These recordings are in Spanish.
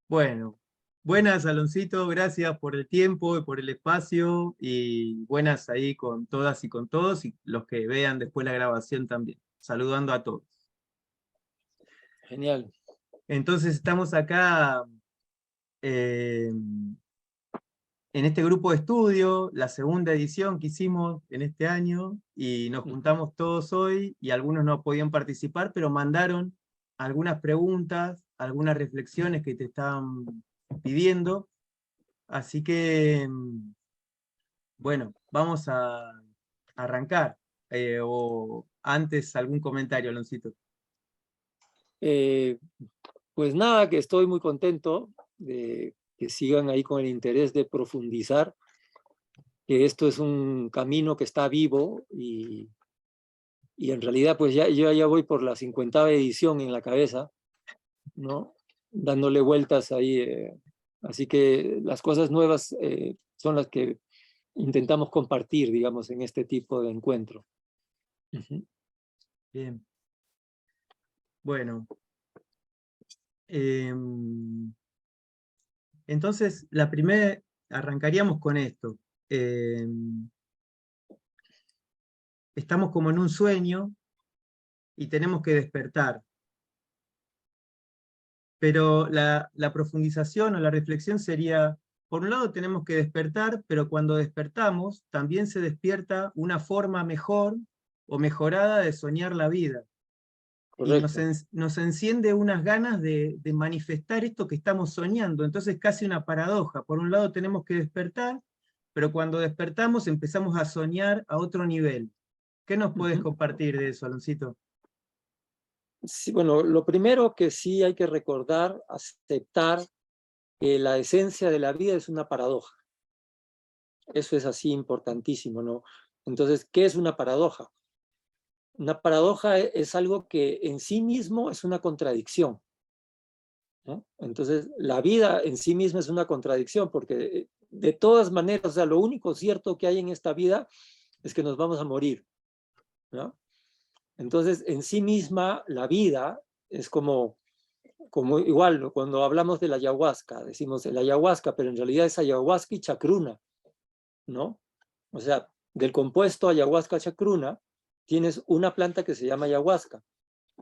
Bueno, buenas, Aloncito, gracias por el tiempo y por el espacio, y buenas ahí con todas y con todos, y los que vean después la grabación también. Saludando a todos. Genial. Entonces estamos acá eh, en este grupo de estudio, la segunda edición que hicimos en este año, y nos Ujú. juntamos todos hoy, y algunos no podían participar, pero mandaron algunas preguntas, algunas reflexiones que te estaban pidiendo. Así que, bueno, vamos a arrancar. O antes algún comentario, Aloncito. Eh, pues nada, que estoy muy contento de que sigan ahí con el interés de profundizar, que esto es un camino que está vivo y en realidad pues yo ya voy por la 50ª edición en la cabeza, ¿no? Dándole vueltas ahí. Así que las cosas nuevas son las que intentamos compartir, digamos, en este tipo de encuentro. Ujú. Bien, bueno. em, entonces, la primera, arrancaríamos con esto. Estamos como en un sueño y tenemos que despertar. Pero la profundización o la reflexión sería, por un lado tenemos que despertar, pero cuando despertamos también se despierta una forma mejor o mejorada de soñar la vida. Y Correcto. nos enciende unas ganas de manifestar esto que estamos soñando. Entonces casi una paradoja. Por un lado tenemos que despertar, pero cuando despertamos empezamos a soñar a otro nivel. ¿Qué nos puedes Ujú. compartir de eso, Aloncito? Sí, bueno, lo primero que sí hay que recordar, aceptar que la esencia de la vida es una paradoja. Eso es así importantísimo, ¿no? Entonces, ¿qué es una paradoja? Una paradoja es algo que en sí mismo es una contradicción, ¿no? Entonces, la vida en sí misma es una contradicción porque de todas maneras, o sea, lo único cierto que hay en esta vida es que nos vamos a morir, ¿no? Entonces, en sí misma, la vida es como igual, ¿no? Cuando hablamos de la ayahuasca, decimos el ayahuasca, pero en realidad es ayahuasca y chacruna, ¿no? O sea, del compuesto ayahuasca chacruna, tienes una planta que se llama ayahuasca,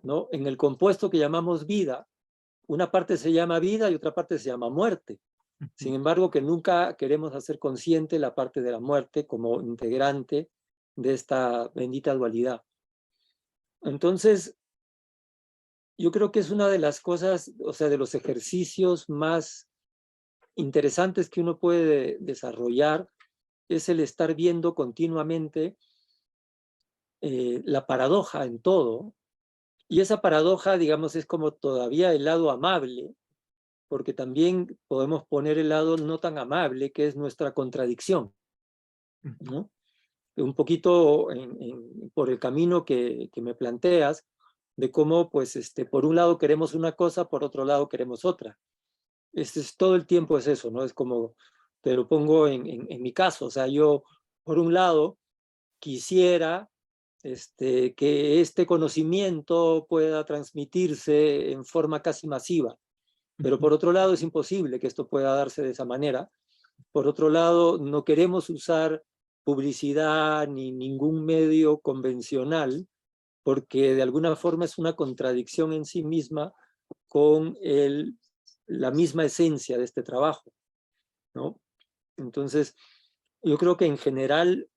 ¿no? En el compuesto que llamamos vida, una parte se llama vida y otra parte se llama muerte. Sin embargo, que nunca queremos hacer consciente la parte de la muerte como integrante de esta bendita dualidad. Entonces, yo creo que es una de las cosas, o sea, de los ejercicios más interesantes que uno puede desarrollar, es el estar viendo continuamente la paradoja en todo. Y esa paradoja, digamos, es como todavía el lado amable, porque también podemos poner el lado no tan amable, que es nuestra contradicción, ¿no? Un poquito por el camino que me planteas, de cómo, pues, por un lado queremos una cosa, por otro lado queremos otra. Todo el tiempo es eso, ¿no? Es como, te lo pongo en mi caso, o sea, yo, por un lado, quisiera que este conocimiento pueda transmitirse en forma casi masiva, pero por otro lado es imposible que esto pueda darse de esa manera. Por otro lado, no queremos usar publicidad ni ningún medio convencional porque de alguna forma es una contradicción en sí misma con la misma esencia de este trabajo, ¿no? Entonces, yo creo que en general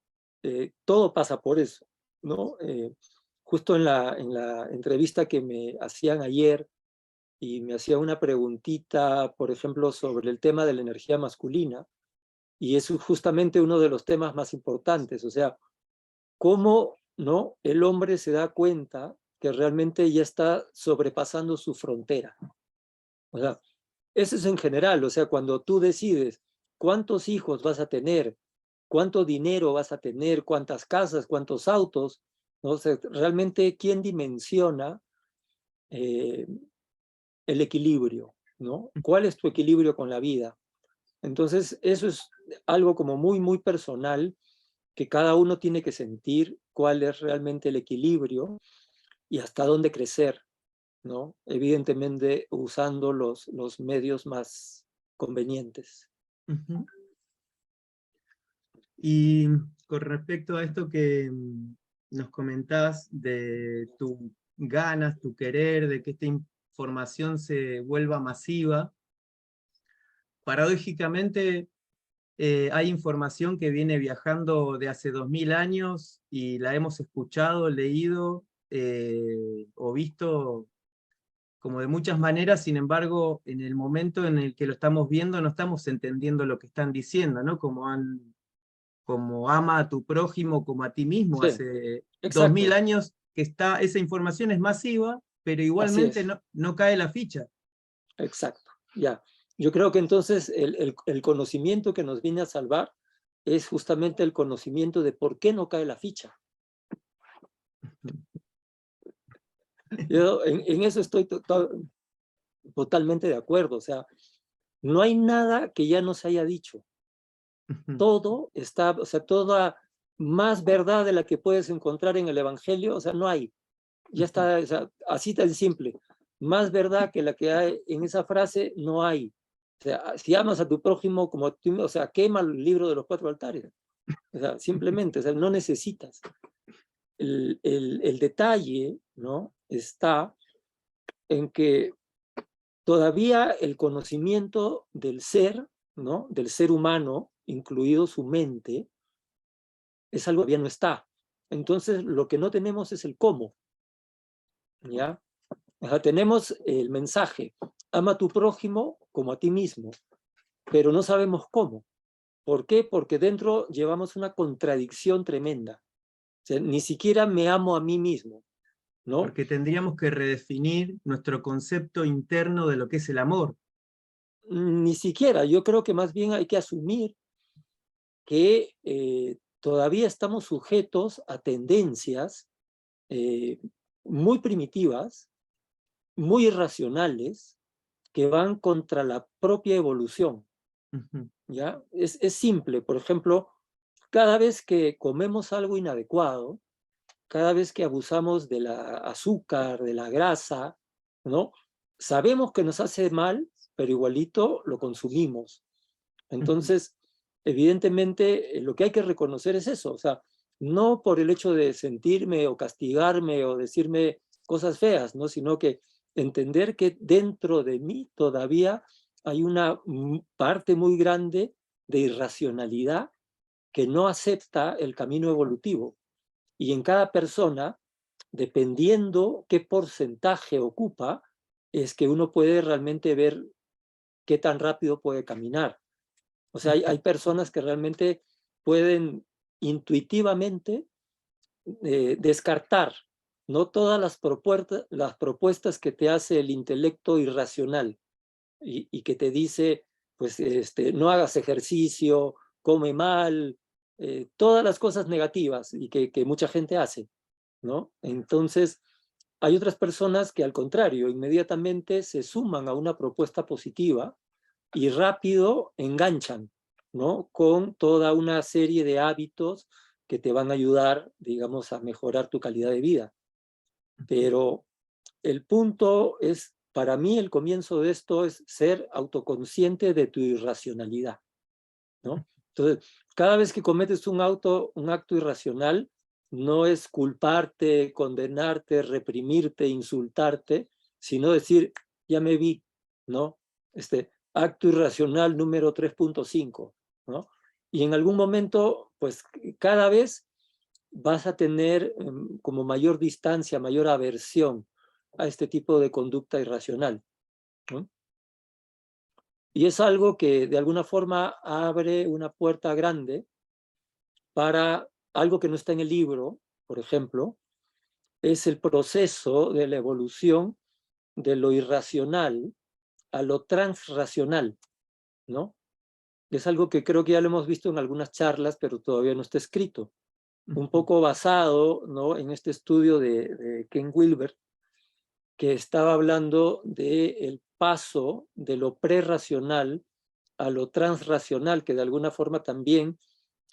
todo pasa por eso, ¿no? Justo en la entrevista que me hacían ayer y me hacía una preguntita, por ejemplo, sobre el tema de la energía masculina, y es justamente uno de los temas más importantes, o sea, cómo, ¿no? El hombre se da cuenta que realmente ya está sobrepasando su frontera. O sea, eso es en general, o sea, cuando tú decides cuántos hijos vas a tener, cuánto dinero vas a tener, cuántas casas, cuántos autos, ¿no? O sea, realmente quién dimensiona eh, el equilibrio, ¿no? ¿Cuál es tu equilibrio con la vida? Entonces, eso es algo como muy, muy personal que cada uno tiene que sentir cuál es realmente el equilibrio y hasta dónde crecer, ¿no? Evidentemente usando los medios más convenientes. Ujú. Y con respecto a esto que nos comentás de tu ganas, tu querer, de que esta información se vuelva masiva, paradójicamente hay información que viene viajando de hace 2000 años y la hemos escuchado, leído o visto como de muchas maneras. Sin embargo, en el momento en el que lo estamos viendo no estamos entendiendo lo que están diciendo, ¿no? Como ama a tu prójimo como a ti mismo. Sí, Hace 2000 exacto, años que esa información es masiva, pero así igualmente es, no cae la ficha. exacto, ya. Yo creo que entonces el conocimiento que nos viene a salvar es justamente el conocimiento de por qué no cae la ficha. Yo en eso estoy totalmente de acuerdo, o sea, no hay nada que ya no se haya dicho. Todo está, o sea, toda más verdad de la que puedes encontrar en el Evangelio, o sea, no hay. Ya está, o sea, así tan simple. Más verdad que la que hay en esa frase, no hay. O sea, si amas a tu prójimo como tú, o sea, quema el libro de los 4 altares. O sea, simplemente, o sea, no necesitas. El detalle, ¿no? Está en que todavía el conocimiento del ser, ¿no? Del ser humano, incluido su mente, es algo que todavía no está. Entonces, lo que no tenemos es el cómo, ¿ya? O sea, tenemos el mensaje, ama a tu prójimo como a ti mismo, pero no sabemos cómo. ¿Por qué? Porque dentro llevamos una contradicción tremenda. O sea, ni siquiera me amo a mí mismo, ¿no? Porque tendríamos que redefinir nuestro concepto interno de lo que es el amor. Ni siquiera, yo creo que más bien hay que asumir que todavía estamos sujetos a tendencias eh, muy primitivas, muy irracionales, que van contra la propia evolución, Ujú, ¿ya? Es simple, por ejemplo, cada vez que comemos algo inadecuado, cada vez que abusamos de la azúcar, de la grasa, ¿no? Sabemos que nos hace mal, pero igualito lo consumimos. ujú. Entonces, evidentemente, lo que hay que reconocer es eso, o sea, no por el hecho de sentirme o castigarme o decirme cosas feas, ¿no? Sino que entender que dentro de mí todavía hay una parte muy grande de irracionalidad que no acepta el camino evolutivo. Y en cada persona, dependiendo qué porcentaje ocupa, es que uno puede realmente ver qué tan rápido puede caminar. O sea, hay personas que realmente pueden intuitivamente descartar no todas las propuestas que te hace el intelecto irracional y que te dice, pues, no hagas ejercicio, come mal, todas las cosas negativas y que mucha gente hace, ¿no? Entonces, hay otras personas que al contrario, inmediatamente se suman a una propuesta positiva y rápido enganchan, ¿no? Con toda una serie de hábitos que te van a ayudar, digamos, a mejorar tu calidad de vida. Pero el punto es, para mí, el comienzo de esto es ser autoconsciente de tu irracionalidad, ¿no? Entonces, cada vez que cometes un acto irracional, no es culparte, condenarte, reprimirte, insultarte, sino decir, ya me vi, ¿no? Acto irracional número 3.5, ¿no? Y en algún momento, pues cada vez vas a tener como mayor distancia, mayor aversión a este tipo de conducta irracional, ¿no? Y es algo que de alguna forma abre una puerta grande para algo que no está en el libro, por ejemplo, es el proceso de la evolución de lo irracional a lo transracional, ¿no? Es algo que creo que ya lo hemos visto en algunas charlas, pero todavía no está escrito. Un poco basado, ¿no?, en este estudio de Ken Wilber, que estaba hablando del paso de lo prerracional a lo transracional, que de alguna forma también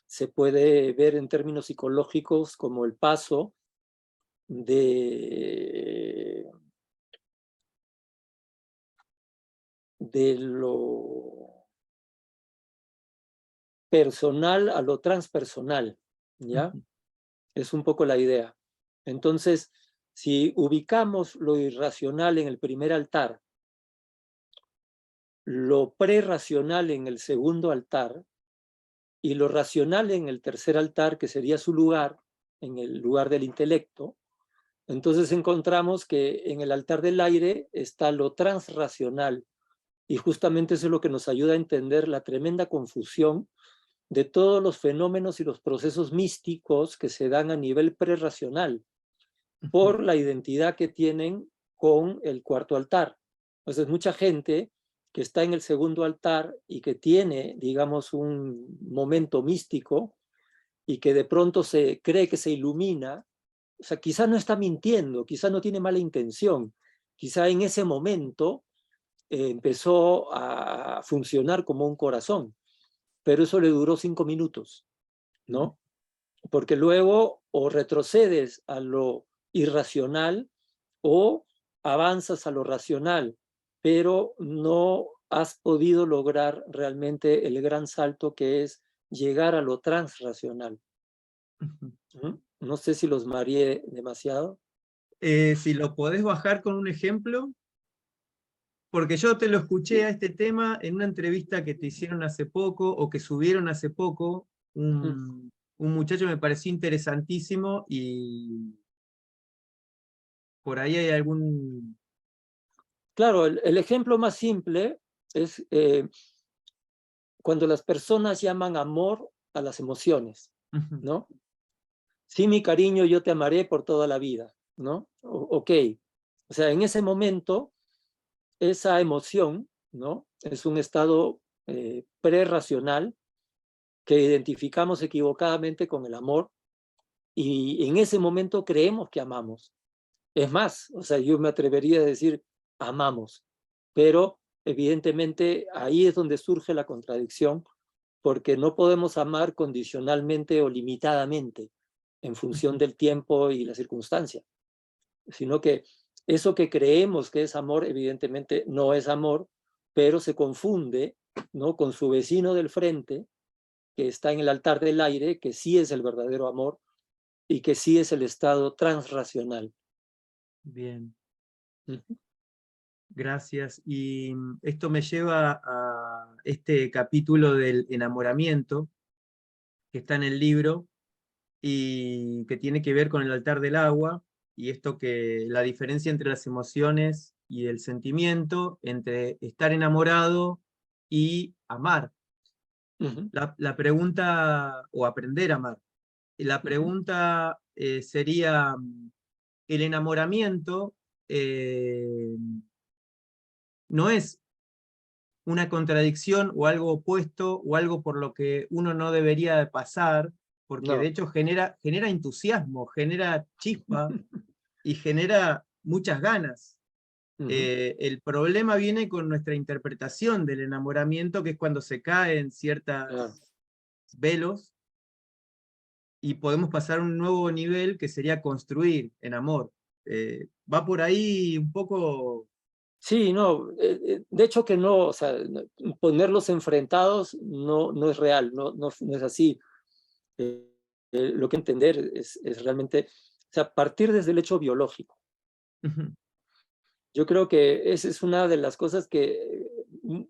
se puede ver en términos psicológicos como el paso de de lo personal a lo transpersonal, ¿ya? Es un poco la idea. Entonces, si ubicamos lo irracional en el primer altar, lo prerracional en el segundo altar y lo racional en el tercer altar, que sería su lugar, en el lugar del intelecto, entonces encontramos que en el altar del aire está lo transracional, y justamente eso es lo que nos ayuda a entender la tremenda confusión de todos los fenómenos y los procesos místicos que se dan a nivel prerracional por la identidad que tienen con el cuarto altar. Entonces, mucha gente que está en el segundo altar y que tiene, digamos, un momento místico y que de pronto se cree que se ilumina, o sea, quizá no está mintiendo, quizá no tiene mala intención, quizá en ese momento empezó a funcionar como un corazón, pero eso le duró 5 minutos, ¿no? Porque luego o retrocedes a lo irracional o avanzas a lo racional, pero no has podido lograr realmente el gran salto que es llegar a lo transracional. No sé si los mareé demasiado. Si lo podés bajar con un ejemplo, porque yo te lo escuché a este tema en una entrevista que te hicieron hace poco o que subieron hace poco, un muchacho me pareció interesantísimo y por ahí hay algún... Claro, el ejemplo más simple es cuando las personas llaman amor a las emociones, ¿no? Sí, mi cariño, yo te amaré por toda la vida, ¿no? Ok. O sea, en ese momento, esa emoción, ¿no? Es un estado prerracional que identificamos equivocadamente con el amor y en ese momento creemos que amamos. Es más, o sea, yo me atrevería a decir amamos, pero evidentemente ahí es donde surge la contradicción, porque no podemos amar condicionalmente o limitadamente en función del tiempo y la circunstancia, sino que eso que creemos que es amor, evidentemente no es amor, pero se confunde, ¿no?, con su vecino del frente, que está en el altar del aire, que sí es el verdadero amor y que sí es el estado transracional. Bien, gracias. Y esto me lleva a este capítulo del enamoramiento que está en el libro y que tiene que ver con el altar del agua y esto que la diferencia entre las emociones y el sentimiento, entre estar enamorado y amar. La pregunta, o aprender a amar. La pregunta sería, el enamoramiento no es una contradicción o algo opuesto o algo por lo que uno no debería de pasar, porque de No. hecho genera entusiasmo, genera chispa y genera muchas ganas. El problema viene con nuestra interpretación del enamoramiento, que es cuando se caen Claro. ciertos velos y podemos pasar a un nuevo nivel que sería construir en amor. Va por ahí un poco... Sí, no, de hecho que no, o sea, ponerlos enfrentados no es real, no es así. Lo que entender es realmente, o sea, partir desde el hecho biológico. Yo creo que esa es una de las cosas que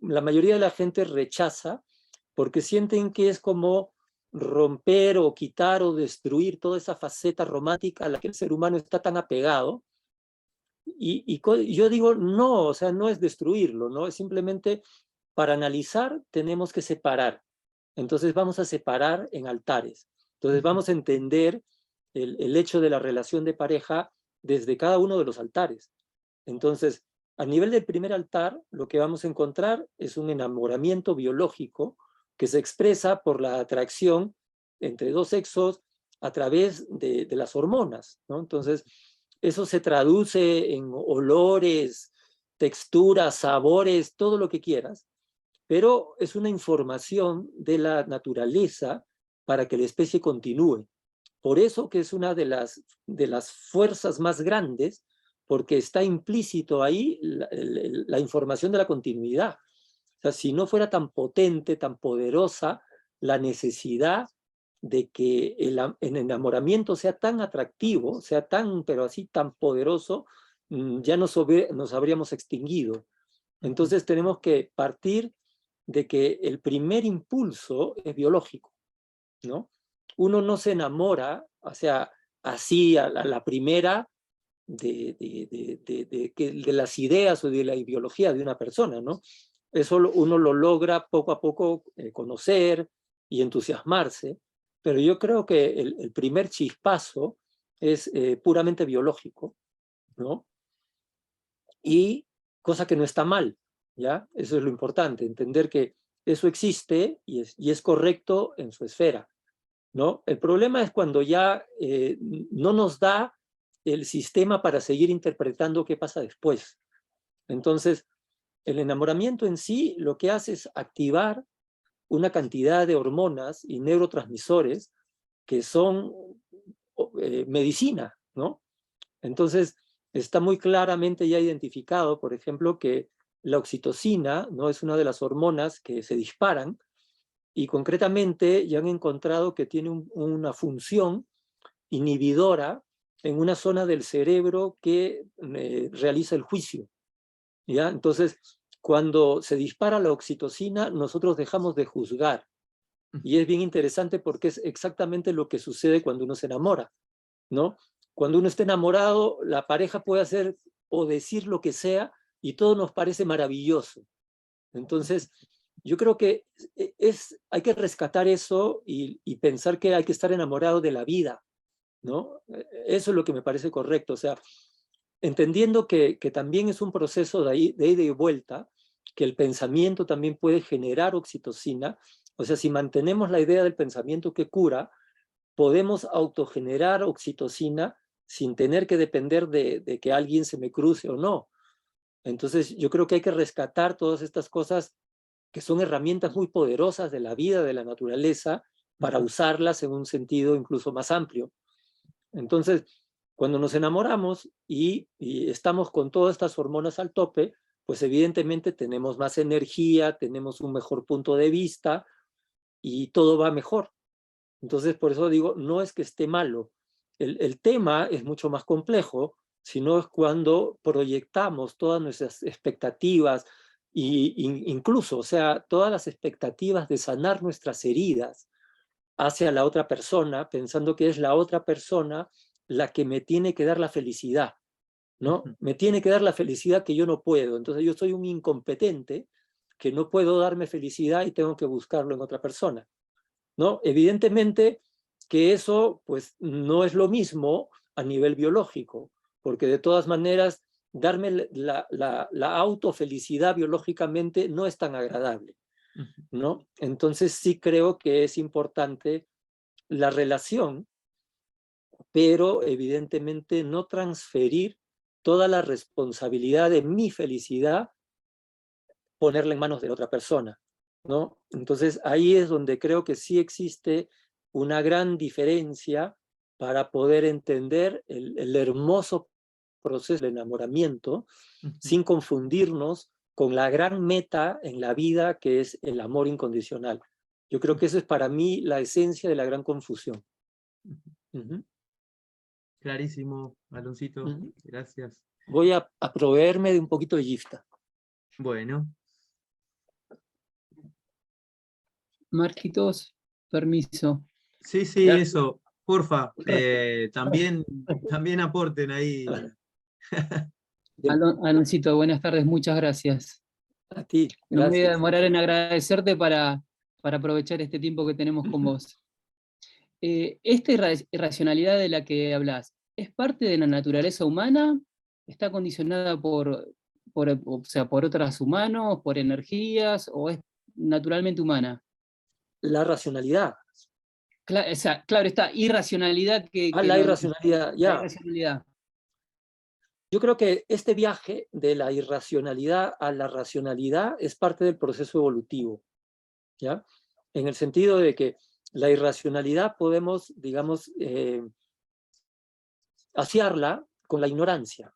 la mayoría de la gente rechaza porque sienten que es como romper o quitar o destruir toda esa faceta romántica a la que el ser humano está tan apegado. Y yo digo, no, o sea, no es destruirlo, ¿no? Es simplemente para analizar tenemos que separar. Entonces vamos a separar en altares. Entonces vamos a entender el hecho de la relación de pareja desde cada uno de los altares. Entonces, a nivel del primer altar, lo que vamos a encontrar es un enamoramiento biológico que se expresa por la atracción entre dos sexos a través de las hormonas, ¿no? Entonces, eso se traduce en olores, texturas, sabores, todo lo que quieras, pero es una información de la naturaleza para que la especie continúe. Por eso que es una de las fuerzas más grandes, porque está implícito ahí la información de la continuidad. sea, si no fuera tan potente, tan poderosa la necesidad de que el enamoramiento sea tan atractivo, sea tan, pero así tan poderoso, ya nos habríamos extinguido. Entonces tenemos que partir de que el primer impulso es biológico, ¿no? Uno no se enamora, o sea, así a la primera de las ideas o de la ideología de una persona, ¿no? Eso uno lo logra poco a poco conocer y entusiasmarse, pero yo creo que el primer chispazo es puramente biológico, ¿no? Y cosa que no está mal, ¿ya? Eso es lo importante, entender que eso existe y es correcto en su esfera, ¿no? El problema es cuando ya no nos da el sistema para seguir interpretando qué pasa después. Entonces, el enamoramiento en sí lo que hace es activar una cantidad de hormonas y neurotransmisores que son medicina, ¿no? Entonces, está muy claramente ya identificado, por ejemplo, que la oxitocina, ¿no?, es una de las hormonas que se disparan y concretamente ya han encontrado que tiene una función inhibidora en una zona del cerebro que realiza el juicio, ¿ya? Entonces, cuando se dispara la oxitocina, nosotros dejamos de juzgar. Y es bien interesante porque es exactamente lo que sucede cuando uno se enamora, ¿no? Cuando uno está enamorado, la pareja puede hacer o decir lo que sea y todo nos parece maravilloso. Entonces, yo creo que hay que rescatar eso y pensar que hay que estar enamorado de la vida, ¿no? Eso es lo que me parece correcto. O sea, entendiendo que también es un proceso de ida y vuelta, que el pensamiento también puede generar oxitocina. O sea, si mantenemos la idea del pensamiento que cura, podemos autogenerar oxitocina sin tener que depender de que alguien se me cruce o no. Entonces, yo creo que hay que rescatar todas estas cosas que son herramientas muy poderosas de la vida, de la naturaleza, para usarlas en un sentido incluso más amplio. Entonces, cuando nos enamoramos y estamos con todas estas hormonas al tope, pues evidentemente tenemos más energía, tenemos un mejor punto de vista y todo va mejor. Entonces, por eso digo, no es que esté malo. El tema es mucho más complejo, sino es cuando proyectamos todas nuestras expectativas incluso, o sea, todas las expectativas de sanar nuestras heridas hacia la otra persona, pensando que es la otra persona la que me tiene que dar la felicidad, ¿no? Me tiene que dar la felicidad que yo no puedo. Entonces yo soy un incompetente que no puedo darme felicidad y tengo que buscarlo en otra persona, ¿no? Evidentemente que eso pues no es lo mismo a nivel biológico, porque de todas maneras darme la autofelicidad biológicamente no es tan agradable, ¿no? Entonces sí creo que es importante la relación, pero evidentemente no transferir toda la responsabilidad de mi felicidad, ponerla en manos de otra persona, ¿no? Entonces ahí es donde creo que sí existe una gran diferencia para poder entender el hermoso proceso del enamoramiento sin confundirnos con la gran meta en la vida que es el amor incondicional. Yo creo que eso es para mí la esencia de la gran confusión. Clarísimo, Aloncito, gracias. Voy a proveerme de un poquito de gifta. Bueno. Marquitos, permiso. Sí, sí, Ya. eso, porfa, también aporten ahí. Aloncito, buenas tardes, muchas gracias. A ti, No me voy a gracias. demorar en agradecerte para aprovechar este tiempo que tenemos con vos. ¿Esta irracionalidad de la que hablas es parte de la naturaleza humana? ¿Está condicionada o sea, por otros humanos, por energías, o es naturalmente humana? La racionalidad. O sea, claro, esta irracionalidad La irracionalidad, ya. La irracionalidad. Yo creo que este viaje de la irracionalidad a la racionalidad es parte del proceso evolutivo, ¿ya? En el sentido de que la irracionalidad podemos, digamos, asociarla con la ignorancia.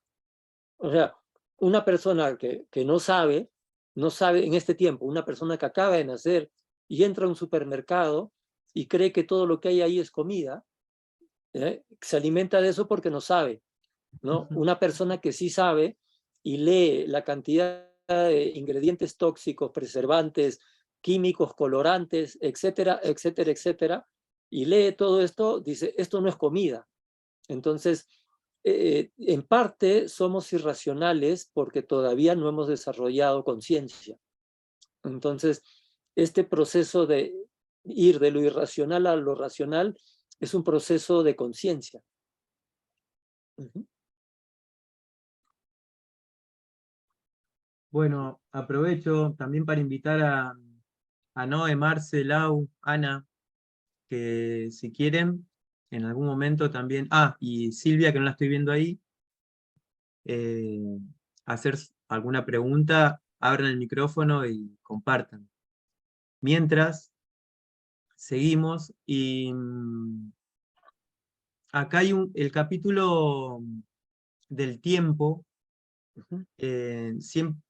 O sea, una persona que no sabe, no sabe en este tiempo, una persona que acaba de nacer y entra a un supermercado y cree que todo lo que hay ahí es comida, se alimenta de eso porque no sabe, ¿no? Una persona que sí sabe y lee la cantidad de ingredientes tóxicos, preservantes, químicos, colorantes, etcétera, etcétera, etcétera, y lee todo esto, dice, esto no es comida. Entonces, en parte somos irracionales porque todavía no hemos desarrollado conciencia. Entonces, este proceso de ir de lo irracional a lo racional es un proceso de conciencia. Bueno, aprovecho también para invitar a Noé, Marce, Lau, Ana, que si quieren, en algún momento también, y Silvia, que no la estoy viendo ahí, hacer alguna pregunta, abran el micrófono y compartan. Mientras, seguimos y acá hay el capítulo del tiempo.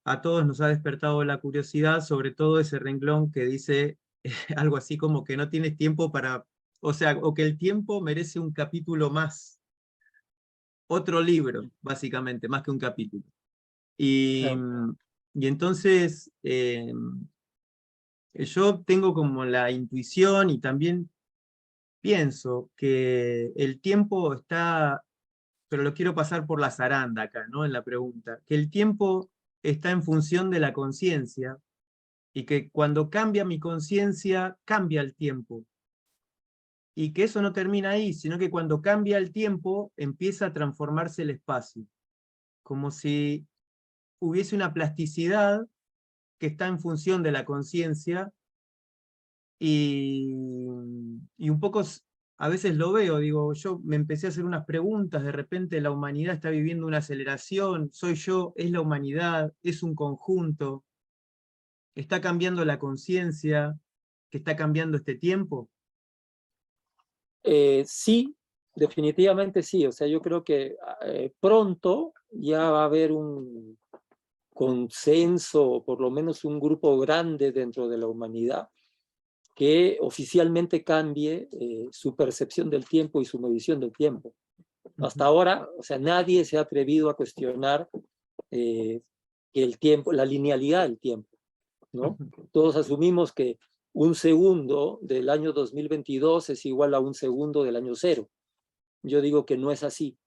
A todos nos ha despertado la curiosidad, sobre todo ese renglón que dice algo así como que no tienes tiempo para, o sea, o que el tiempo merece un capítulo más, otro libro, básicamente, más que un capítulo. Y, y entonces yo tengo como la intuición y también pienso que el tiempo está, pero lo quiero pasar por la zaranda acá, ¿no? En la pregunta, que el tiempo está en función de la conciencia y que cuando cambia mi conciencia, cambia el tiempo. Y que eso no termina ahí, sino que cuando cambia el tiempo, empieza a transformarse el espacio. Como si hubiese una plasticidad que está en función de la conciencia y un poco a veces lo veo, digo, yo me empecé a hacer unas preguntas, de repente la humanidad está viviendo una aceleración, soy yo, es la humanidad, es un conjunto, está cambiando la conciencia, que está cambiando este tiempo. Sí, definitivamente sí. O sea, yo creo que pronto ya va a haber un consenso, o por lo menos un grupo grande dentro de la humanidad, que oficialmente cambie su percepción del tiempo y su medición del tiempo. Hasta ahora, o sea, nadie se ha atrevido a cuestionar que el tiempo, la linealidad del tiempo, ¿no? Todos asumimos que un segundo del año 2022 es igual a un segundo del año cero. Yo digo que no es así,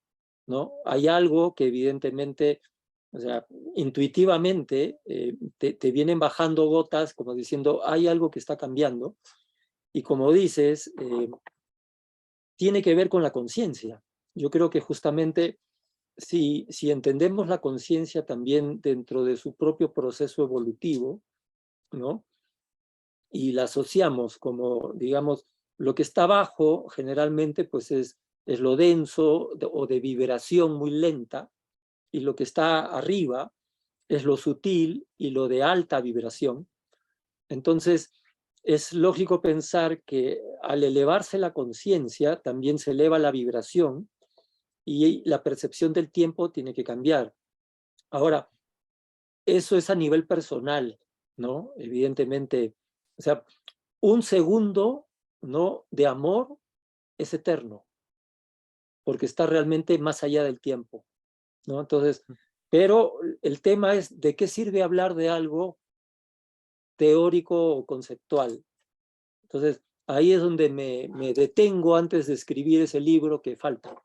¿no? Hay algo que evidentemente, o sea, intuitivamente te vienen bajando gotas como diciendo, hay algo que está cambiando. Y como dices, tiene que ver con la conciencia. Yo creo que justamente si entendemos la conciencia también dentro de su propio proceso evolutivo, ¿no? Y la asociamos como, digamos, lo que está abajo generalmente pues es lo denso o de vibración muy lenta, y lo que está arriba es lo sutil y lo de alta vibración. Entonces, es lógico pensar que al elevarse la conciencia, también se eleva la vibración y la percepción del tiempo tiene que cambiar. Ahora, eso es a nivel personal, ¿no? Evidentemente, o sea, un segundo, ¿no?, de amor es eterno, porque está realmente más allá del tiempo, ¿no? Entonces, pero el tema es de qué sirve hablar de algo teórico o conceptual. Entonces, ahí es donde me detengo antes de escribir ese libro que falta,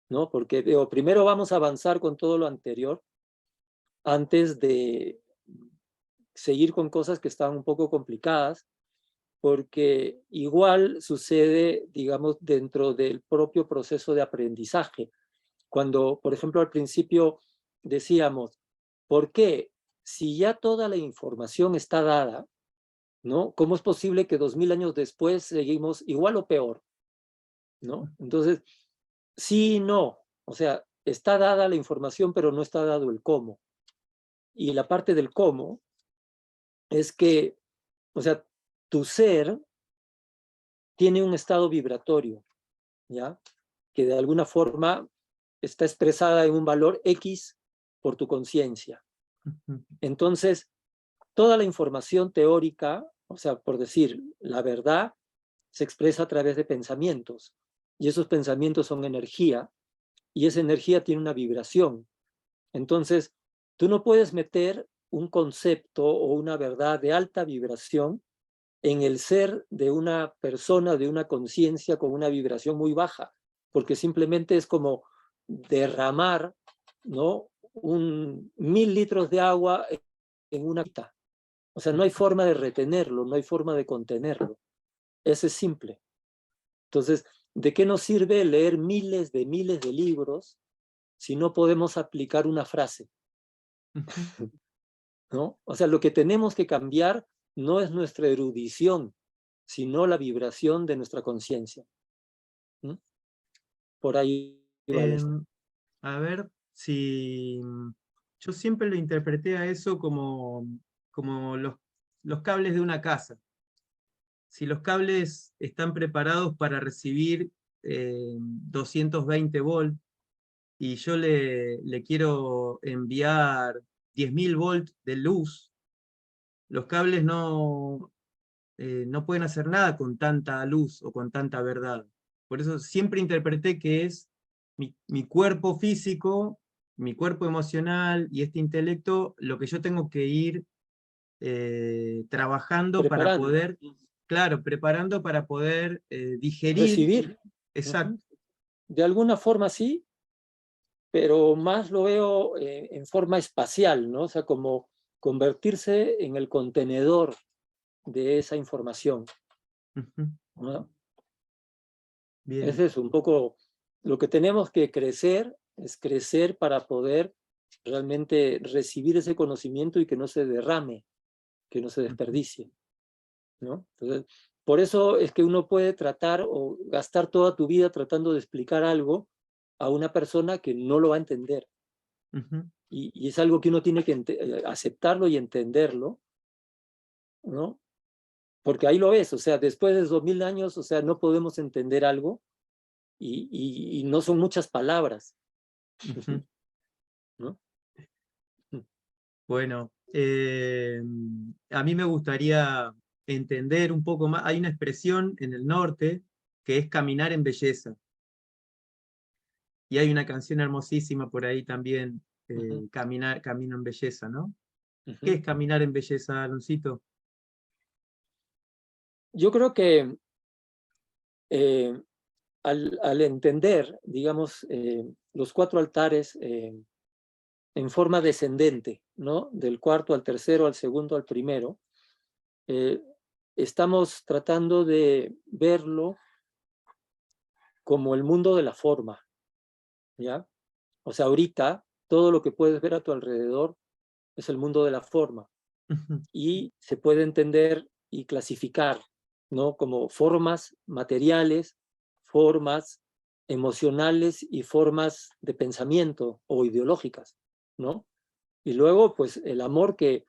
¿no? Porque digo, primero vamos a avanzar con todo lo anterior antes de seguir con cosas que están un poco complicadas, porque igual sucede, digamos, dentro del propio proceso de aprendizaje. Cuando, por ejemplo, al principio decíamos, ¿por qué? Si ya toda la información está dada, ¿no? ¿Cómo es posible que 2000 años después seguimos igual o peor? ¿No? Entonces, sí y no. O sea, está dada la información, pero no está dado el cómo. Y la parte del cómo es que, o sea, tu ser tiene un estado vibratorio, ¿ya? Que de alguna forma está expresada en un valor X por tu conciencia. Entonces, toda la información teórica, o sea, por decir, la verdad se expresa a través de pensamientos, y esos pensamientos son energía, y esa energía tiene una vibración. Entonces, tú no puedes meter un concepto o una verdad de alta vibración en el ser de una persona, de una conciencia con una vibración muy baja, porque simplemente es como derramar, ¿no?, 1000 litros de agua en una pita. O sea, no hay forma de retenerlo, no hay forma de contenerlo. Eso es simple. Entonces, ¿de qué nos sirve leer miles de libros si no podemos aplicar una frase? ¿No? O sea, lo que tenemos que cambiar no es nuestra erudición, sino la vibración de nuestra conciencia. ¿Mm? Por ahí vale. A ver, si yo siempre lo interpreté a eso como los cables de una casa. Si los cables están preparados para recibir 220 volts y yo le quiero enviar 10.000 volts de luz, los cables no pueden hacer nada con tanta luz o con tanta verdad. Por eso siempre interpreté que es mi cuerpo físico, mi cuerpo emocional y este intelecto lo que yo tengo que ir trabajando para Preparando, poder, claro, preparando para poder digerir. recibir. Exacto. De alguna forma sí, pero más lo veo en forma espacial, ¿no? O sea, como convertirse en el contenedor de esa información, ¿no? Bien. Ese es un poco lo que tenemos que crecer, es crecer para poder realmente recibir ese conocimiento y que no se derrame, que no se desperdicie, ¿no? Entonces, por eso es que uno puede tratar o gastar toda tu vida tratando de explicar algo a una persona que no lo va a entender. Y es algo que uno tiene que aceptarlo y entenderlo, ¿no? Porque ahí lo ves, o sea, después de 2000 años, o sea, no podemos entender algo y no son muchas palabras, ¿no? Bueno, a mí me gustaría entender un poco más. Hay una expresión en el norte que es caminar en belleza. Y hay una canción hermosísima por ahí también, Camino en Belleza, ¿no? ¿Qué es caminar en belleza, Aloncito? Yo creo que al entender, digamos, los 4 altares en forma descendente, ¿no? Del cuarto al tercero, al segundo, al primero, estamos tratando de verlo como el mundo de la forma, ¿ya? O sea, ahorita todo lo que puedes ver a tu alrededor es el mundo de la forma y se puede entender y clasificar, ¿no? Como formas materiales, formas emocionales y formas de pensamiento o ideológicas, ¿no? Y luego, pues el amor que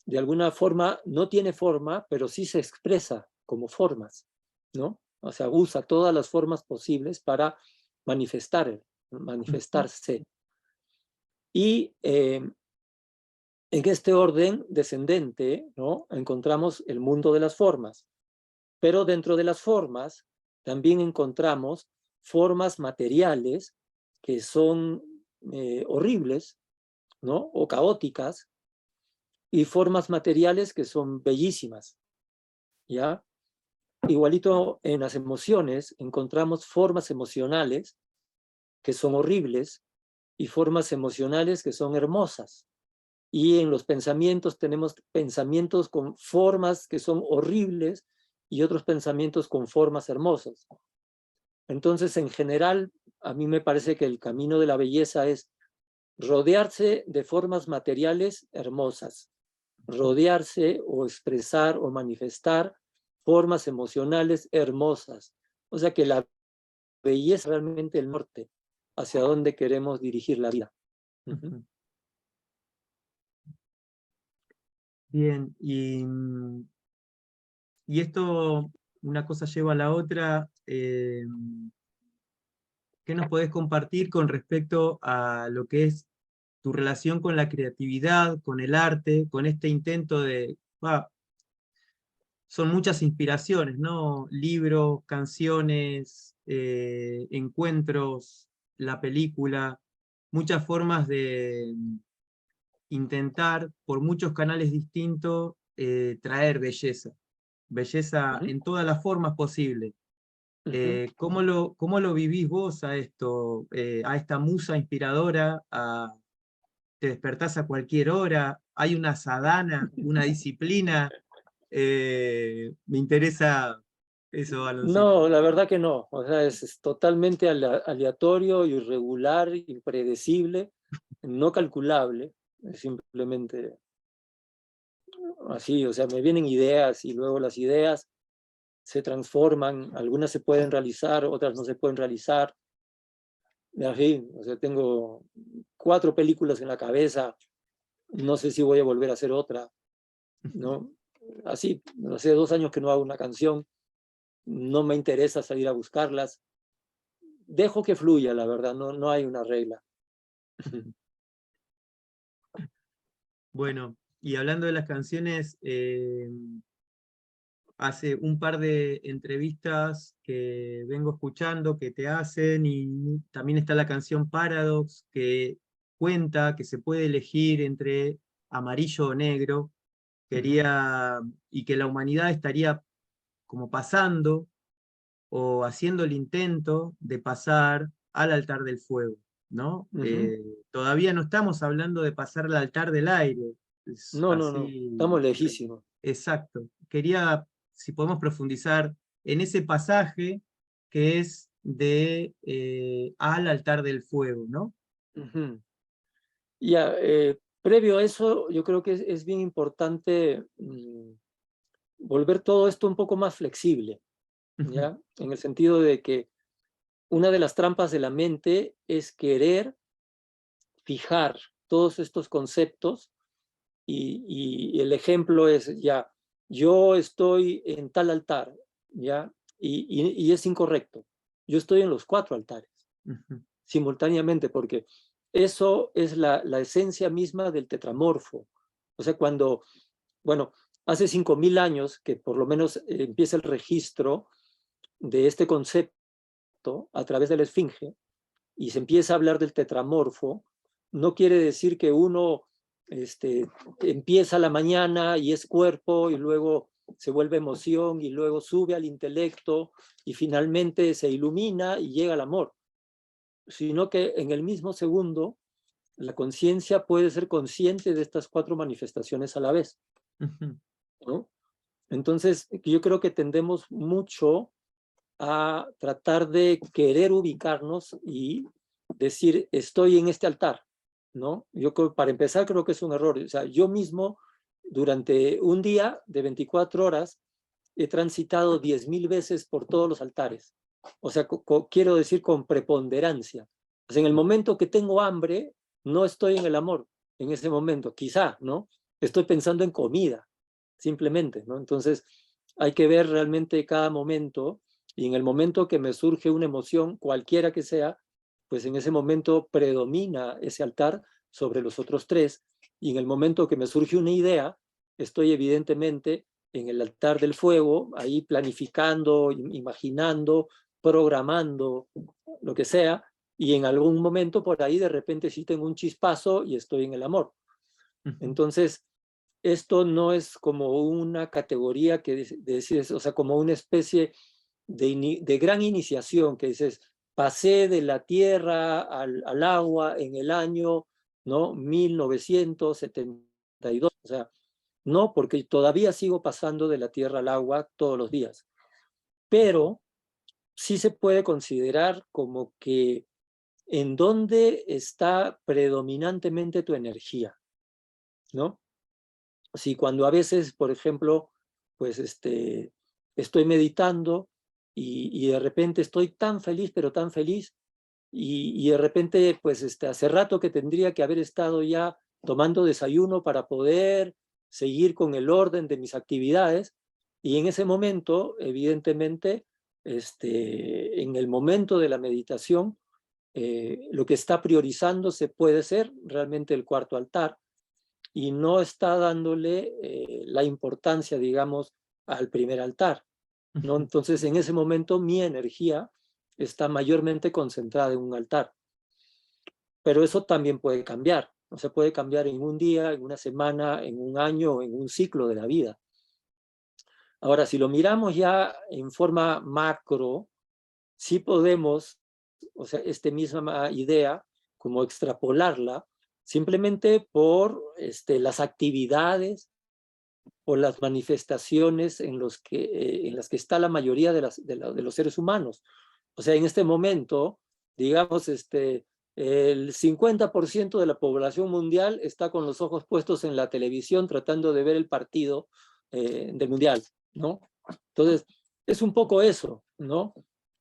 de alguna forma no tiene forma, pero sí se expresa como formas, ¿no? O sea, usa todas las formas posibles para manifestarse. Y en este orden descendente, ¿no?, encontramos el mundo de las formas, pero dentro de las formas también encontramos formas materiales que son horribles, ¿no?, o caóticas, y formas materiales que son bellísimas, ¿ya? Igualito en las emociones encontramos formas emocionales que son horribles y formas emocionales que son hermosas. Y en los pensamientos tenemos pensamientos con formas que son horribles y otros pensamientos con formas hermosas. Entonces, en general, a mí me parece que el camino de la belleza es rodearse de formas materiales hermosas, rodearse o expresar o manifestar formas emocionales hermosas. O sea que la belleza es realmente el norte hacia donde queremos dirigir la vida. Bien, y esto, una cosa lleva a la otra. ¿Qué nos podés compartir con respecto a lo que es tu relación con la creatividad, con el arte, con este intento de... son muchas inspiraciones, ¿no? Libros, canciones, encuentros, la película, muchas formas de intentar, por muchos canales distintos, traer belleza. Belleza Ujú, en todas las formas posibles. ujú. ¿Cómo lo vivís vos a esto, a esta musa inspiradora? ¿Te despertás a cualquier hora? ¿Hay una sadhana, una disciplina? Me interesa eso, Aloncito. No, la verdad que no. O sea, es totalmente aleatorio, irregular, impredecible, no calculable. Es simplemente así. O sea, me vienen ideas y luego las ideas se transforman. Algunas se pueden realizar, otras no se pueden realizar. En fin, o sea, tengo 4 películas en la cabeza. No sé si voy a volver a hacer otra, ¿no? Así, hace 2 años que no hago una canción. No me interesa salir a buscarlas. Dejo que fluya, la verdad, no hay una regla. Bueno, y hablando de las canciones, hace un par de entrevistas que vengo escuchando que te hacen, y también está la canción Paradox, que cuenta que se puede elegir entre amarillo o negro. Quería, y que la humanidad estaría como pasando o haciendo el intento de pasar al altar del fuego, ¿no? Ujú. Todavía no estamos hablando de pasar al altar del aire, es No, no, no, estamos así, lejísimos. exacto. Quería, si podemos profundizar en ese pasaje que es de al altar del fuego, ¿no? Ujú. Ya, previo a eso, yo creo que es bien importante volver todo esto un poco más flexible, Ujú, ¿ya? En el sentido de que una de las trampas de la mente es querer fijar todos estos conceptos y el ejemplo es, ya, yo estoy en tal altar, ¿ya? Y es incorrecto. Yo estoy en los 4 altares ujú, simultáneamente, porque eso es la esencia misma del tetramorfo. O sea, cuando, bueno, hace 5000 años que por lo menos empieza el registro de este concepto a través de la esfinge y se empieza a hablar del tetramorfo, no quiere decir que uno empieza la mañana y es cuerpo y luego se vuelve emoción y luego sube al intelecto y finalmente se ilumina y llega al amor, sino que en el mismo segundo la conciencia puede ser consciente de estas 4 manifestaciones a la vez, ujú, ¿no? Entonces, yo creo que tendemos mucho a tratar de querer ubicarnos y decir, estoy en este altar, ¿no? Yo creo, para empezar, creo que es un error. O sea, yo mismo, durante un día de 24 horas, he transitado 10.000 veces por todos los altares. O sea, quiero decir con preponderancia. O sea, en el momento que tengo hambre, no estoy en el amor, en ese momento, quizá, ¿no? Estoy pensando en comida, simplemente, ¿no? Entonces, hay que ver realmente cada momento y en el momento que me surge una emoción, cualquiera que sea, pues en ese momento predomina ese altar sobre los otros 3 y en el momento que me surge una idea, estoy evidentemente en el altar del fuego, ahí planificando, imaginando, programando, lo que sea, y en algún momento por ahí de repente sí tengo un chispazo y estoy en el amor. ujú. Entonces, esto no es como una categoría que decides, o sea, como una especie de gran iniciación que dices, pasé de la tierra al agua en el año, ¿no? 1972, o sea, no, porque todavía sigo pasando de la tierra al agua todos los días, pero sí se puede considerar como que en dónde está predominantemente tu energía, ¿no? Si cuando a veces, por ejemplo, pues estoy meditando y de repente estoy tan feliz, pero tan feliz, y de repente, pues hace rato que tendría que haber estado ya tomando desayuno para poder seguir con el orden de mis actividades, y en ese momento, evidentemente, en el momento de la meditación, lo que está priorizándose puede ser realmente el cuarto altar y no está dándole la importancia, digamos, al primer altar, ¿no? Entonces, en ese momento mi energía está mayormente concentrada en un altar. Pero eso también puede cambiar. No se puede cambiar en un día, en una semana, en un año o en un ciclo de la vida. Ahora, si lo miramos ya en forma macro, sí podemos, o sea, esta misma idea, como extrapolarla, simplemente por las actividades o las manifestaciones en las que está la mayoría de los seres humanos. O sea, en este momento, digamos, el 50% de la población mundial está con los ojos puestos en la televisión tratando de ver el partido del mundial, ¿no? Entonces, es un poco eso, ¿no?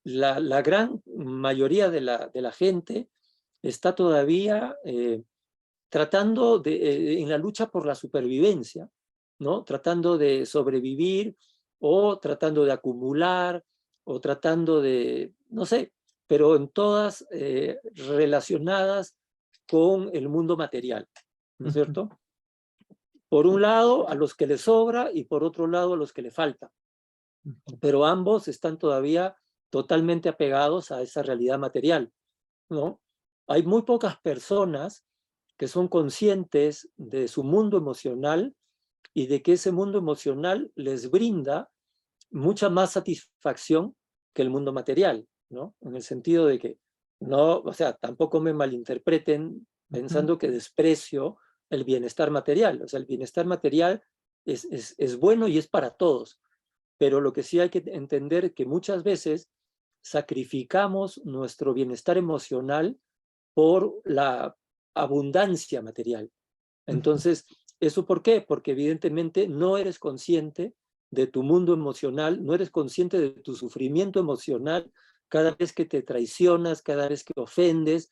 La gran mayoría de la gente está todavía tratando en la lucha por la supervivencia, ¿no? Tratando de sobrevivir o tratando de acumular o tratando de, no sé, pero en todas relacionadas con el mundo material, ¿no es cierto? Por un lado, a los que les sobra y por otro lado, a los que le falta. Pero ambos están todavía totalmente apegados a esa realidad material, ¿no? Hay muy pocas personas que son conscientes de su mundo emocional y de que ese mundo emocional les brinda mucha más satisfacción que el mundo material, ¿no? En el sentido de que no, o sea, tampoco me malinterpreten pensando que desprecio el bienestar material. O sea, el bienestar material es bueno y es para todos, pero lo que sí hay que entender es que muchas veces sacrificamos nuestro bienestar emocional por la abundancia material. Entonces, ¿eso por qué? Porque evidentemente no eres consciente de tu mundo emocional, no eres consciente de tu sufrimiento emocional cada vez que te traicionas, cada vez que ofendes,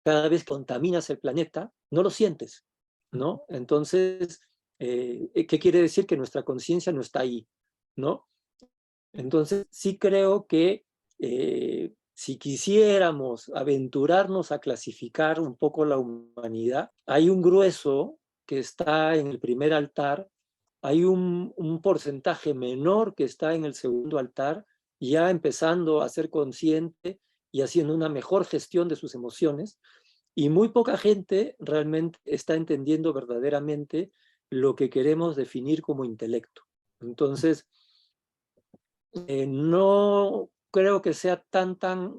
cada vez que contaminas el planeta, no lo sientes, ¿no? Entonces, ¿qué quiere decir? Que nuestra conciencia no está ahí, ¿no? Entonces, sí creo que si quisiéramos aventurarnos a clasificar un poco la humanidad, hay un grueso que está en el primer altar, hay un porcentaje menor que está en el segundo altar, ya empezando a ser consciente y haciendo una mejor gestión de sus emociones, y muy poca gente realmente está entendiendo verdaderamente lo que queremos definir como intelecto. Entonces, no creo que sea tan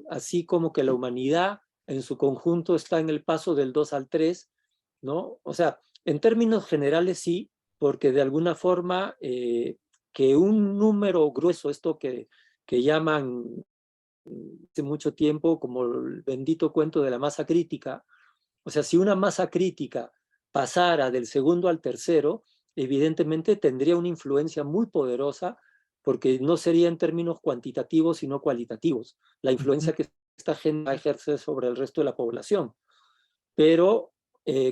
así como que la humanidad en su conjunto está en el paso del 2 al 3, ¿no? O sea, en términos generales sí, porque de alguna forma que un número grueso, esto que llaman hace mucho tiempo como el bendito cuento de la masa crítica, o sea, si una masa crítica pasara del segundo al tercero, evidentemente tendría una influencia muy poderosa porque no sería en términos cuantitativos, sino cualitativos, la influencia que esta gente va a ejercer sobre el resto de la población. Pero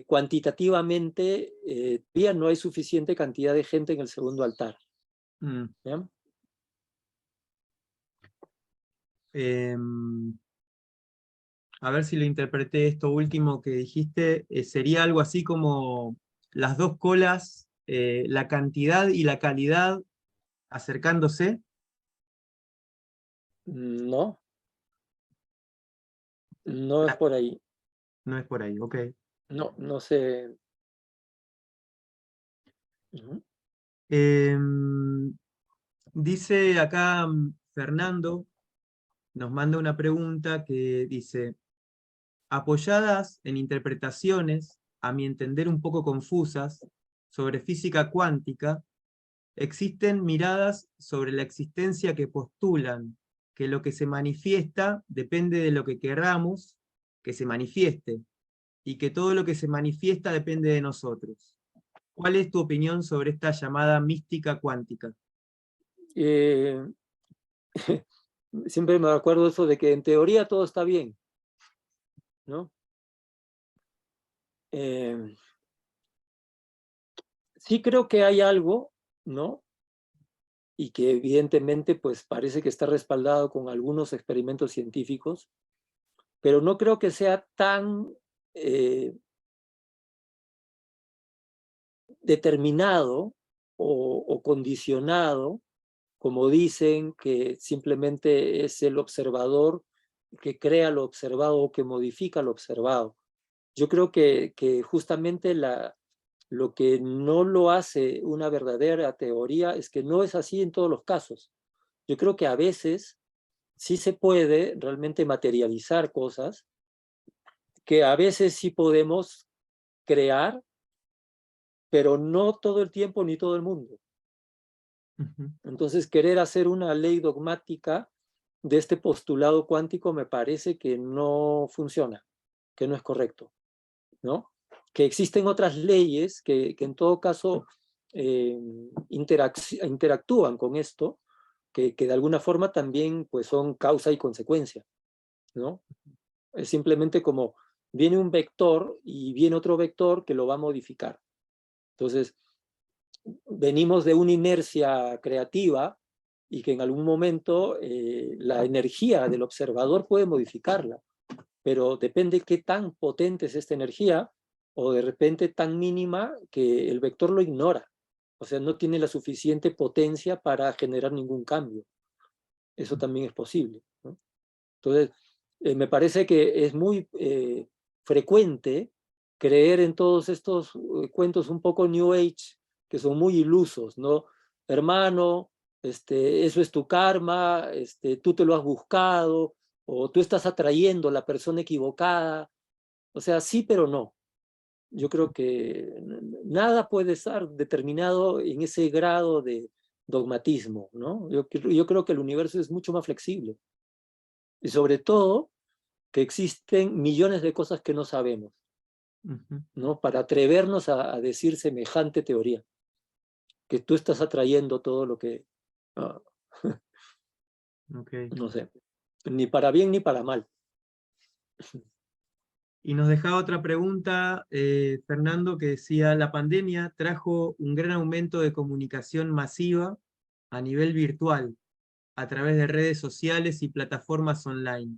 cuantitativamente todavía no hay suficiente cantidad de gente en el segundo altar. ¿Ya? A ver si lo interpreté esto último que dijiste, sería algo así como las dos colas, la cantidad y la calidad acercándose. No, no es por ahí. No es por ahí, ok. No, no sé. Dice acá Fernando, nos manda una pregunta que dice, apoyadas en interpretaciones, a mi entender un poco confusas, sobre física cuántica, existen miradas sobre la existencia que postulan que lo que se manifiesta depende de lo que querramos que se manifieste, y que todo lo que se manifiesta depende de nosotros. ¿Cuál es tu opinión sobre esta llamada mística cuántica? Siempre me acuerdo eso de que en teoría todo está bien, ¿no? Sí creo que hay algo, ¿no? Y que evidentemente pues parece que está respaldado con algunos experimentos científicos, pero no creo que sea tan determinado o condicionado, como dicen, que simplemente es el observador que crea lo observado o que modifica lo observado. Yo creo que justamente lo que no lo hace una verdadera teoría es que no es así en todos los casos. Yo creo que a veces sí se puede realmente materializar cosas, que a veces sí podemos crear, pero no todo el tiempo ni todo el mundo. Entonces, querer hacer una ley dogmática de este postulado cuántico me parece que no funciona, que no es correcto, ¿no? Que existen otras leyes que en todo caso interactúan con esto, que de alguna forma también pues, son causa y consecuencia, ¿no? Es simplemente como viene un vector y viene otro vector que lo va a modificar. Entonces, venimos de una inercia creativa y que en algún momento la energía del observador puede modificarla, pero depende qué tan potente es esta energía o de repente tan mínima que el vector lo ignora. O sea, no tiene la suficiente potencia para generar ningún cambio. Eso también es posible, ¿no? Entonces, me parece que es muy frecuente creer en todos estos cuentos un poco New Age, que son muy ilusos, ¿no? Hermano, eso es tu karma, tú te lo has buscado, o tú estás atrayendo a la persona equivocada. O sea, sí, pero no. Yo creo que nada puede estar determinado en ese grado de dogmatismo, ¿no? Yo creo que el universo es mucho más flexible. Y sobre todo, que existen millones de cosas que no sabemos, ¿no? Para atrevernos a decir semejante teoría, que tú estás atrayendo todo lo que, no sé, ni para bien ni para mal. Y nos dejaba otra pregunta, Fernando, que decía, la pandemia trajo un gran aumento de comunicación masiva a nivel virtual, a través de redes sociales y plataformas online.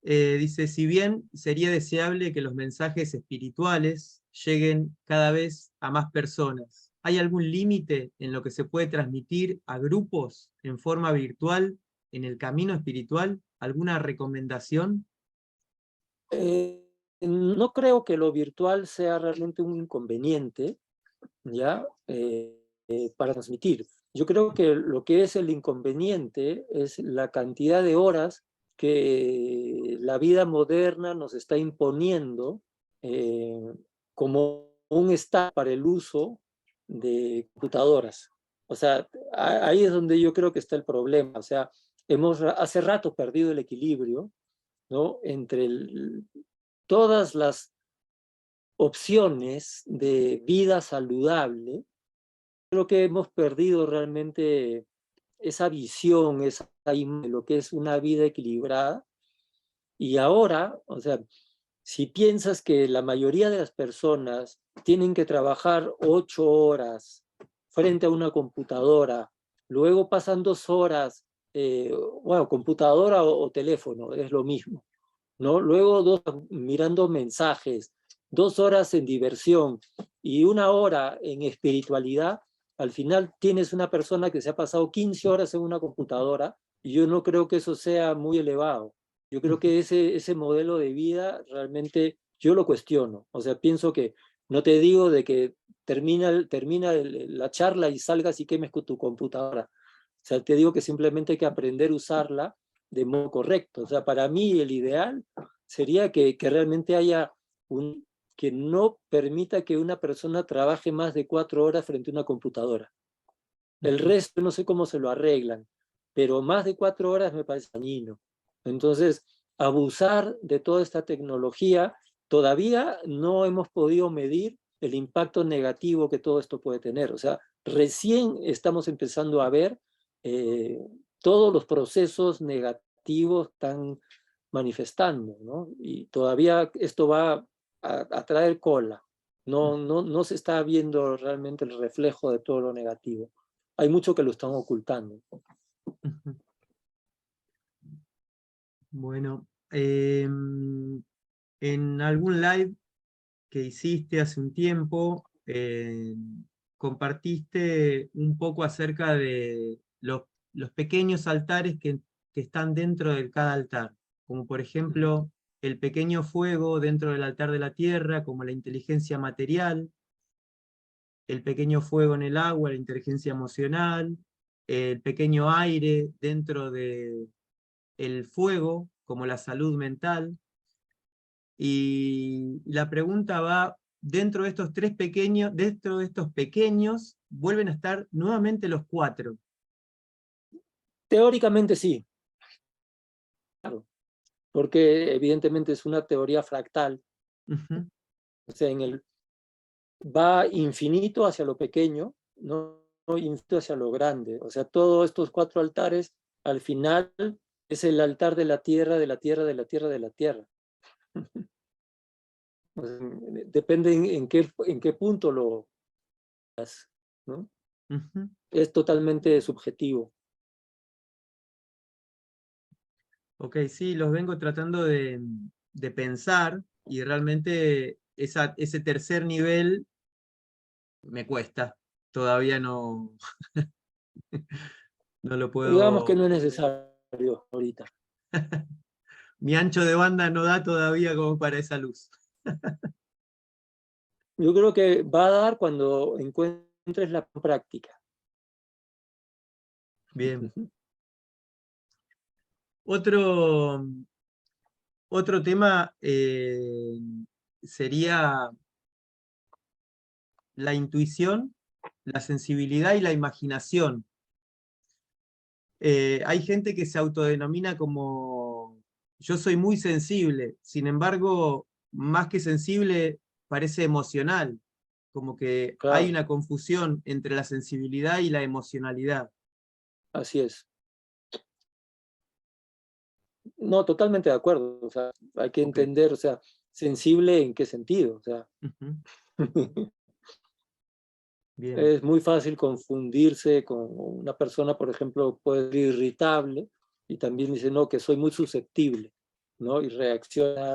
Dice, si bien sería deseable que los mensajes espirituales lleguen cada vez a más personas, ¿hay algún límite en lo que se puede transmitir a grupos en forma virtual en el camino espiritual? ¿Alguna recomendación? No creo que lo virtual sea realmente un inconveniente, ¿ya? Para transmitir. Yo creo que lo que es el inconveniente es la cantidad de horas que la vida moderna nos está imponiendo como un estado para el uso de computadoras. O sea, ahí es donde yo creo que está el problema. O sea, hemos hace rato perdido el equilibrio, ¿no? Entre todas las opciones de vida saludable. Creo que hemos perdido realmente esa visión, esa imagen de lo que es una vida equilibrada. Y ahora, o sea, si piensas que la mayoría de las personas tienen que trabajar 8 horas frente a una computadora, luego pasan 2 horas, bueno, computadora o teléfono, es lo mismo, ¿no? Luego mirando mensajes, 2 horas en diversión y 1 hora en espiritualidad, al final tienes una persona que se ha pasado 15 horas en una computadora y yo no creo que eso sea muy elevado. Yo creo que ese modelo de vida realmente yo lo cuestiono. O sea, pienso que no te digo de que termina la charla y salgas y quemes tu computadora. O sea, te digo que simplemente hay que aprender a usarla de modo correcto. O sea, para mí el ideal sería que realmente haya que no permita que una persona trabaje más de 4 horas frente a una computadora. El resto no sé cómo se lo arreglan, pero más de 4 horas me parece dañino. Entonces, abusar de toda esta tecnología, todavía no hemos podido medir el impacto negativo que todo esto puede tener. O sea, recién estamos empezando a ver todos los procesos negativos están manifestando, ¿no? Y todavía esto va a traer cola. No se está viendo realmente el reflejo de todo lo negativo. Hay mucho que lo están ocultando. Bueno, en algún live que hiciste hace un tiempo, compartiste un poco acerca de los pequeños altares que están dentro de cada altar, como por ejemplo el pequeño fuego dentro del altar de la tierra, como la inteligencia material, el pequeño fuego en el agua, la inteligencia emocional, el pequeño aire dentro de el fuego, como la salud mental. Y la pregunta va, dentro de estos pequeños, vuelven a estar nuevamente los 4. Teóricamente sí, claro, porque evidentemente es una teoría fractal. Ujú. O sea, va infinito hacia lo pequeño, no infinito hacia lo grande. O sea, todos estos 4 altares, al final, es el altar de la tierra, de la tierra, de la tierra, de la tierra. O sea, depende en qué punto lo das, ¿no? Ujú. Es totalmente subjetivo. Ok, sí, los vengo tratando de pensar y realmente ese tercer nivel me cuesta. Todavía no, no lo Digamos que puedo. no es necesario ahorita. Mi ancho de banda no da todavía como para esa luz. Yo creo que va a dar cuando encuentres la práctica. Bien. Otro tema sería la intuición, la sensibilidad y la imaginación. Hay gente que se autodenomina como yo soy muy sensible, sin embargo, más que sensible, parece emocional, como que hay Claro, una confusión entre la sensibilidad y la emocionalidad. así es. No, totalmente de acuerdo. O sea, hay que Ok. entender, o sea, sensible en qué sentido. O sea, Ujú. Bien. es muy fácil confundirse con una persona, por ejemplo, puede ser irritable y también dice, no, que soy muy susceptible, ¿no? Y reacciona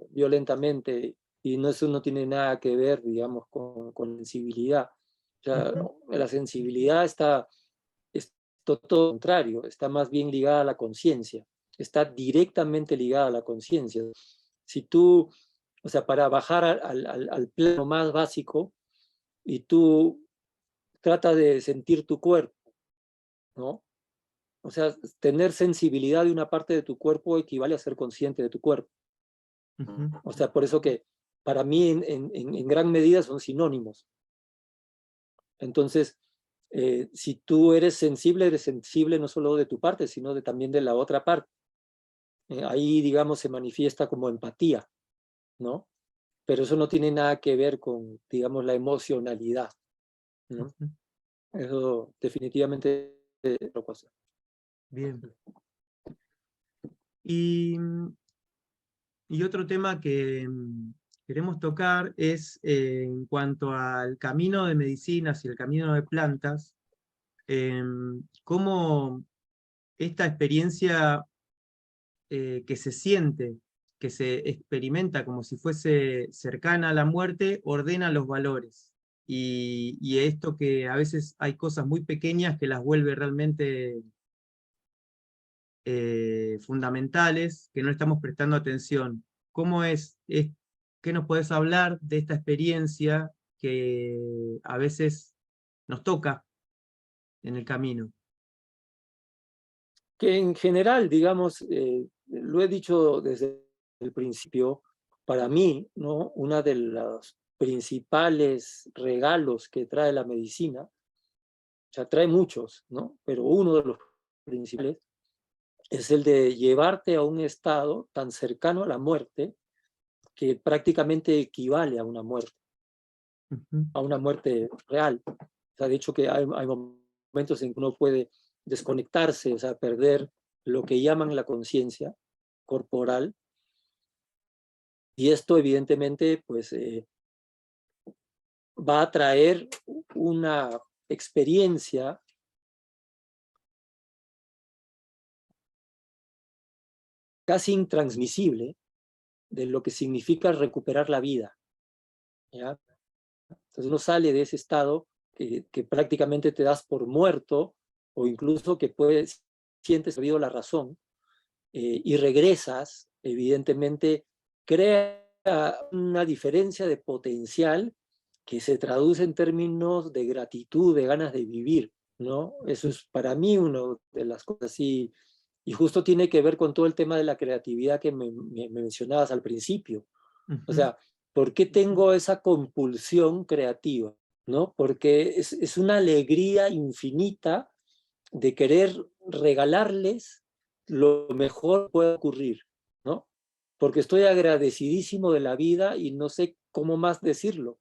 violentamente y eso no tiene nada que ver, digamos, con sensibilidad. O sea, Ujú. la sensibilidad es todo lo contrario, está más bien ligada a la conciencia, está directamente ligada a la conciencia. Si tú, o sea, para bajar al plano más básico y tú trata de sentir tu cuerpo, ¿no? O sea, tener sensibilidad de una parte de tu cuerpo equivale a ser consciente de tu cuerpo. Ujú. O sea, por eso que para mí en gran medida son sinónimos. Entonces, si tú eres sensible no solo de tu parte, sino también de la otra parte. Ahí, digamos, se manifiesta como empatía, ¿no? Pero eso no tiene nada que ver con, digamos, la emocionalidad, ¿no? Ujú. Eso definitivamente es otra cosa. Bien. Y, y otro tema que queremos tocar es en cuanto al camino de medicinas y el camino de plantas, cómo esta experiencia que se siente, que se experimenta como si fuese cercana a la muerte, ordena los valores. Y esto que a veces hay cosas muy pequeñas que las vuelve realmente fundamentales, que no estamos prestando atención. ¿Cómo qué nos podés hablar de esta experiencia que a veces nos toca en el camino? Que en general, digamos, lo he dicho desde el principio, para mí, ¿no? Una de los principales regalos que trae la medicina, o sea, trae muchos, ¿no? Pero uno de los principales es el de llevarte a un estado tan cercano a la muerte que prácticamente equivale Ujú. a una muerte real. O sea, de hecho que hay momentos en que uno puede desconectarse, o sea, perder lo que llaman la conciencia corporal. Y esto evidentemente pues va a traer una experiencia casi intransmisible de lo que significa recuperar la vida, ¿ya? Entonces uno sale de ese estado que prácticamente te das por muerto, o incluso que sientes perdido la razón, y regresas, evidentemente, crea una diferencia de potencial que se traduce en términos de gratitud, de ganas de vivir, ¿no? Eso es para mí una de las cosas así, y justo tiene que ver con todo el tema de la creatividad que me mencionabas al principio. O sea, ¿por qué tengo esa compulsión creativa? ¿No? Porque es una alegría infinita de querer regalarles lo mejor que pueda ocurrir, ¿no? Porque estoy agradecidísimo de la vida y no sé cómo más decirlo,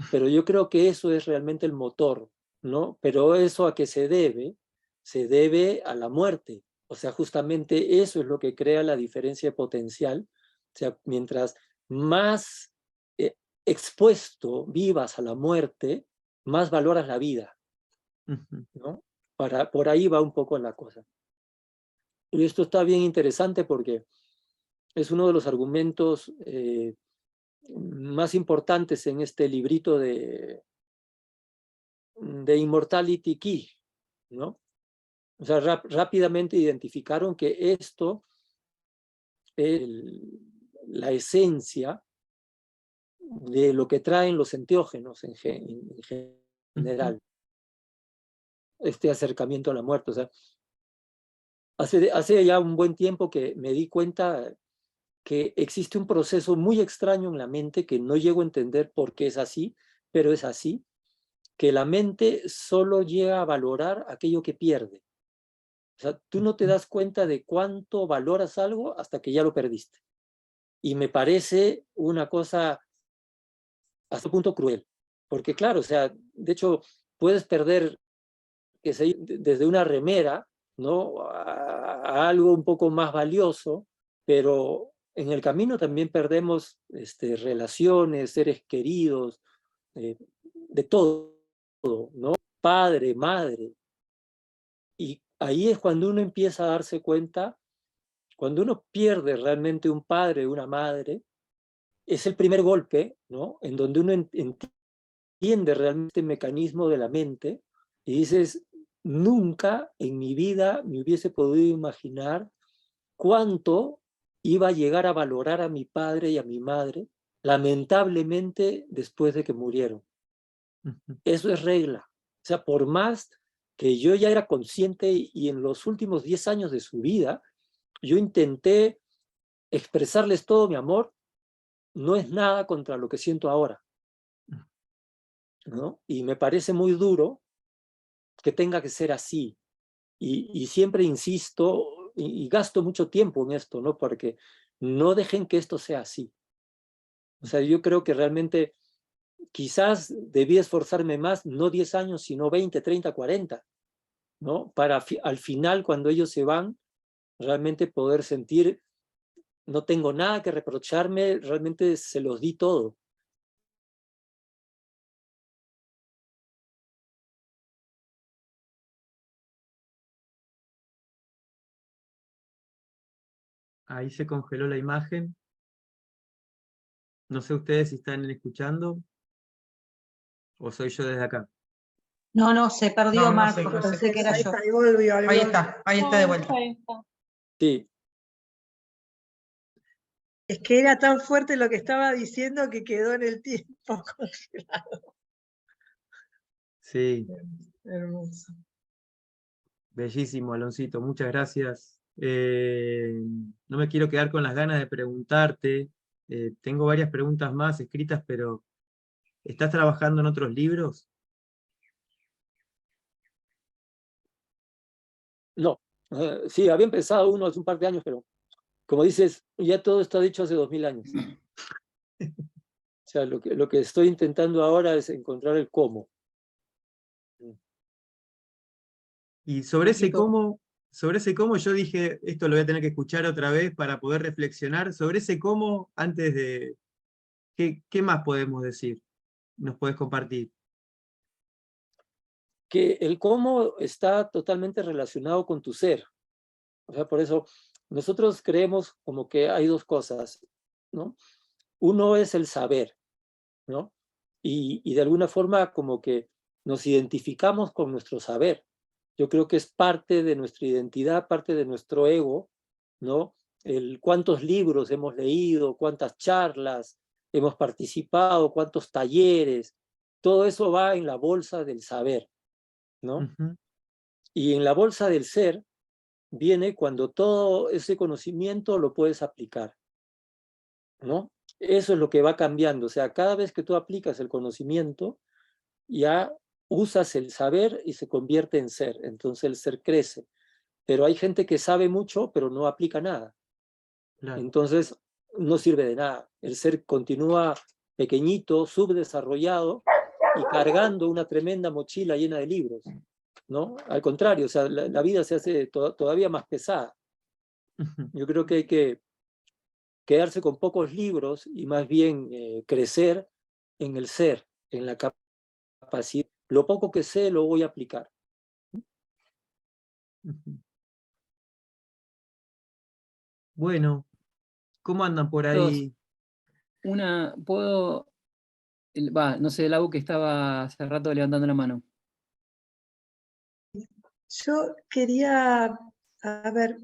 pero yo creo que eso es realmente el motor, ¿no? Pero eso a qué se debe a la muerte. O sea, justamente eso es lo que crea la diferencia potencial. O sea, mientras más eh, expuesto vivas a la muerte, más valoras la vida, ¿no? Por ahí va un poco la cosa. Y esto está bien interesante porque es uno de los argumentos más importantes en este librito de Immortality Key, ¿no? O sea, rápidamente identificaron que esto es la esencia de lo que traen los enteógenos en general, este acercamiento a la muerte. O sea, hace ya un buen tiempo que me di cuenta que existe un proceso muy extraño en la mente que no llego a entender por qué es así, pero es así, que la mente solo llega a valorar aquello que pierde. O sea, tú no te das cuenta de cuánto valoras algo hasta que ya lo perdiste. Y me parece una cosa hasta un punto cruel. Porque claro, o sea, de hecho, puedes perder que sé, desde una remera, ¿no? A algo un poco más valioso, pero en el camino también perdemos relaciones, seres queridos, de todo, ¿no? Padre, madre. Y ahí es cuando uno empieza a darse cuenta, cuando uno pierde realmente un padre, una madre, es el primer golpe, ¿no? En donde uno entiende realmente el mecanismo de la mente y dices, nunca en mi vida me hubiese podido imaginar cuánto iba a llegar a valorar a mi padre y a mi madre, lamentablemente después de que murieron. Eso es regla. O sea, por más que yo ya era consciente y en los últimos 10 años de su vida, yo intenté expresarles todo mi amor, no es nada contra lo que siento ahora, ¿no? Y me parece muy duro que tenga que ser así. Y siempre insisto y gasto mucho tiempo en esto, ¿no? Porque no dejen que esto sea así. O sea, yo creo que realmente quizás debí esforzarme más, no 10 años, sino 20, 30, 40, ¿no? Para al final, cuando ellos se van, realmente poder sentir, no tengo nada que reprocharme, realmente se los di todo. Ahí se congeló la imagen. No sé ustedes si están escuchando o soy yo desde acá. No, no, se perdió No, no Marcos, sé, no sé. pensé que era Ahí yo. está, ahí volvió, ahí está de vuelta. Sí, Es que era tan fuerte lo que estaba diciendo que quedó en el tiempo congelado. Sí, Hermoso. bellísimo, Aloncito, muchas gracias. No me quiero quedar con las ganas de preguntarte. Tengo varias preguntas más escritas, pero ¿estás trabajando en otros libros? no. Sí, había empezado uno hace un par de años, pero como dices, ya todo está dicho hace 2000 años. O sea, lo que estoy intentando ahora es encontrar el cómo. Y sobre ese cómo yo dije, esto lo voy a tener que escuchar otra vez para poder reflexionar. Sobre ese cómo, antes de... ¿Qué más podemos decir? ¿Nos puedes compartir? Que el cómo está totalmente relacionado con tu ser. O sea, por eso nosotros creemos como que hay dos cosas, ¿no? Uno es el saber, ¿no? Y de alguna forma como que nos identificamos con nuestro saber. Yo creo que es parte de nuestra identidad, parte de nuestro ego, ¿no? Cuántos libros hemos leído, cuántas charlas hemos participado, cuántos talleres, todo eso va en la bolsa del saber, ¿no? Ujú. Y en la bolsa del ser viene cuando todo ese conocimiento lo puedes aplicar, ¿no? Eso es lo que va cambiando, o sea, cada vez que tú aplicas el conocimiento, ya usas el saber y se convierte en ser, entonces el ser crece. Pero hay gente que sabe mucho, pero no aplica nada. Claro. Entonces no sirve de nada. El ser continúa pequeñito, subdesarrollado y cargando una tremenda mochila llena de libros, ¿no? Al contrario, o sea, la vida se hace todavía más pesada. Ujú. Yo creo que hay que quedarse con pocos libros y más bien crecer en el ser, en la capacidad. Lo poco que sé lo voy a aplicar. Ujú. Bueno, ¿cómo andan por Dos, ahí? puedo, no sé, Lau que estaba hace rato levantando la mano. Yo quería, a ver,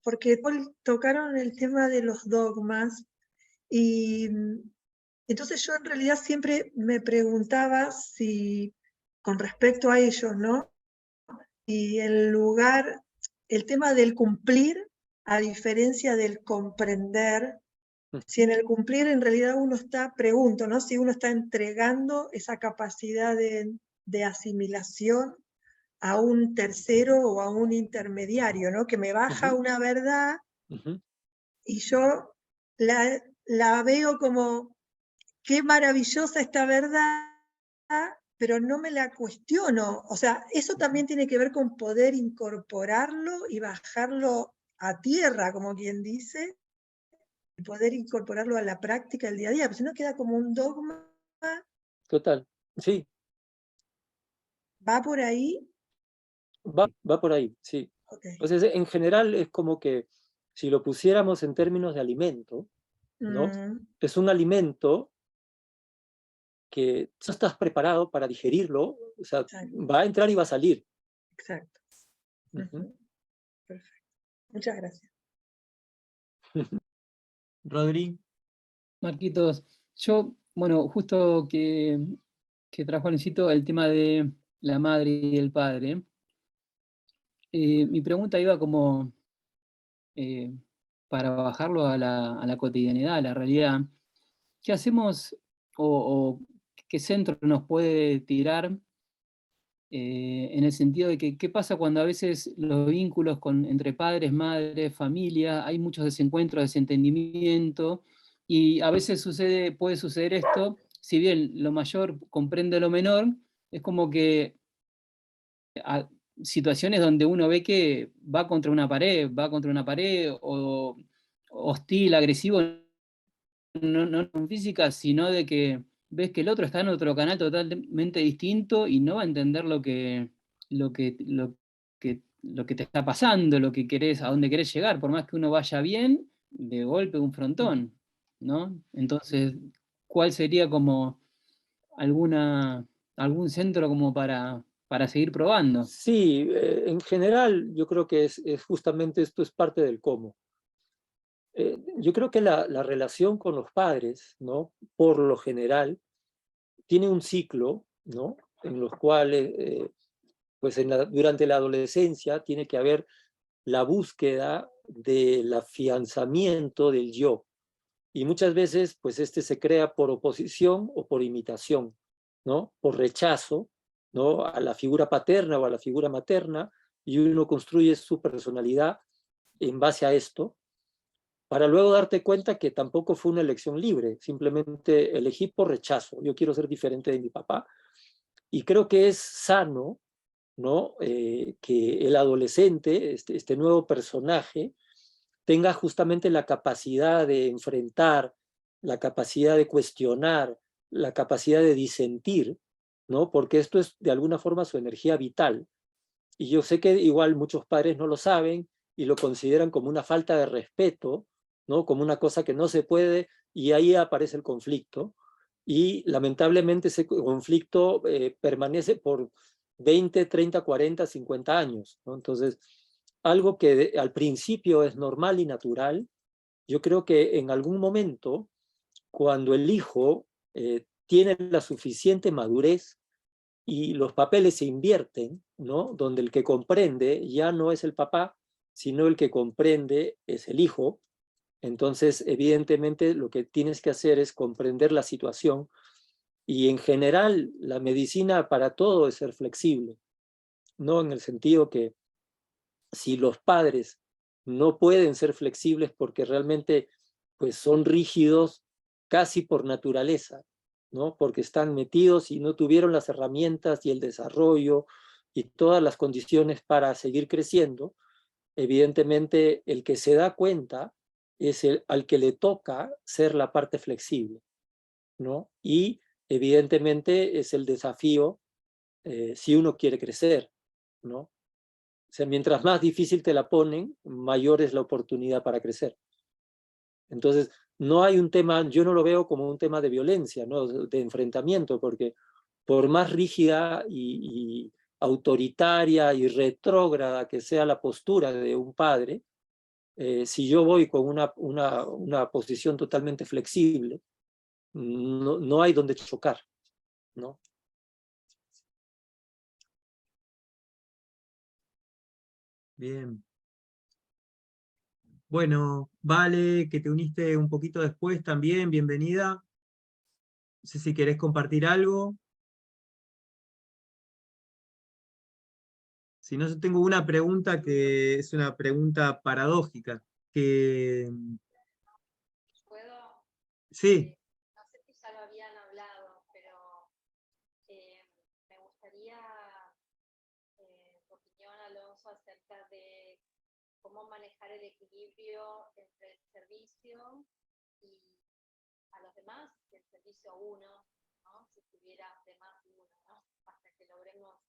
porque tocaron el tema de los dogmas y entonces yo en realidad siempre me preguntaba si, con respecto a ellos, ¿no? Y el tema del cumplir, a diferencia del comprender, si en el cumplir en realidad uno pregunto, ¿no? Si uno está entregando esa capacidad de asimilación a un tercero o a un intermediario, ¿no? Que me baja una verdad y yo la veo como, qué maravillosa esta verdad, pero no me la cuestiono. O sea, eso también tiene que ver con poder incorporarlo y bajarlo a tierra, como quien dice, y poder incorporarlo a la práctica del día a día, porque si no queda como un dogma. Total, sí, ¿Va por ahí? va por ahí, sí. Ok. Entonces, en general es como que si lo pusiéramos en términos de alimento, ¿no? Es un alimento que tú estás preparado para digerirlo, o sea, Exacto. va a entrar y va a salir. Exacto. Ujú. Perfecto. Muchas gracias. Rodri. Marquitos, yo, bueno, justo que trajo Juancito el tema de la madre y el padre, mi pregunta iba como eh, para bajarlo a la cotidianidad, a la realidad. ¿Qué hacemos o qué centro nos puede tirar en el sentido de que qué pasa cuando a veces los vínculos entre padres, madres, familia, hay muchos desencuentros, desentendimiento, y a veces puede suceder esto, si bien lo mayor comprende lo menor, es como que situaciones donde uno ve que va contra una pared o hostil, agresivo, no en física, sino de que ves que el otro está en otro canal totalmente distinto y no va a entender lo que te está pasando, lo que querés, a dónde querés llegar, por más que uno vaya bien, de golpe un frontón, ¿no? Entonces, ¿cuál sería como algún centro como para seguir probando? Sí, en general yo creo que es justamente esto es parte del cómo. Yo creo que la relación con los padres, ¿no? Por lo general, tiene un ciclo, ¿no? En los cuales, pues durante la adolescencia tiene que haber la búsqueda del afianzamiento del yo. Y muchas veces, pues este se crea por oposición o por imitación, ¿no? Por rechazo, ¿no? A la figura paterna o a la figura materna, y uno construye su personalidad en base a esto, para luego darte cuenta que tampoco fue una elección libre, simplemente elegí por rechazo, yo quiero ser diferente de mi papá. Y creo que es sano, ¿no? Que el adolescente, este nuevo personaje, tenga justamente la capacidad de enfrentar, la capacidad de cuestionar, la capacidad de disentir, ¿no? Porque esto es de alguna forma su energía vital. Y yo sé que igual muchos padres no lo saben y lo consideran como una falta de respeto, ¿no? Como una cosa que no se puede, y ahí aparece el conflicto. Y lamentablemente ese conflicto permanece por 20, 30, 40, 50 años, ¿no? Entonces, algo que al principio es normal y natural, yo creo que en algún momento, cuando el hijo tiene la suficiente madurez y los papeles se invierten, ¿no? Donde el que comprende ya no es el papá, sino el que comprende es el hijo. Entonces, evidentemente, lo que tienes que hacer es comprender la situación, y en general la medicina para todo es ser flexible, ¿no? En el sentido que si los padres no pueden ser flexibles porque realmente pues son rígidos casi por naturaleza, ¿no? Porque están metidos y no tuvieron las herramientas y el desarrollo y todas las condiciones para seguir creciendo, evidentemente el que se da cuenta es al que le toca ser la parte flexible, ¿no? Y evidentemente es el desafío si uno quiere crecer, ¿no? O sea, mientras más difícil te la ponen, mayor es la oportunidad para crecer. Entonces, no hay un tema, yo no lo veo como un tema de violencia, ¿no? De enfrentamiento, porque por más rígida y autoritaria y retrógrada que sea la postura de un padre, si yo voy con una posición totalmente flexible, no hay donde chocar, ¿no? Bien. Bueno, Vale, que te uniste un poquito después también, bienvenida. No sé si querés compartir algo. Si no, yo tengo una pregunta que es una pregunta paradójica. Que, ¿Puedo? sí, No sé si ya lo habían hablado, pero me gustaría tu opinión, Alonso, acerca de cómo manejar el equilibrio entre el servicio y a los demás, y el servicio a uno, ¿no? Si tuviera de más uno, ¿no? Hasta que logremos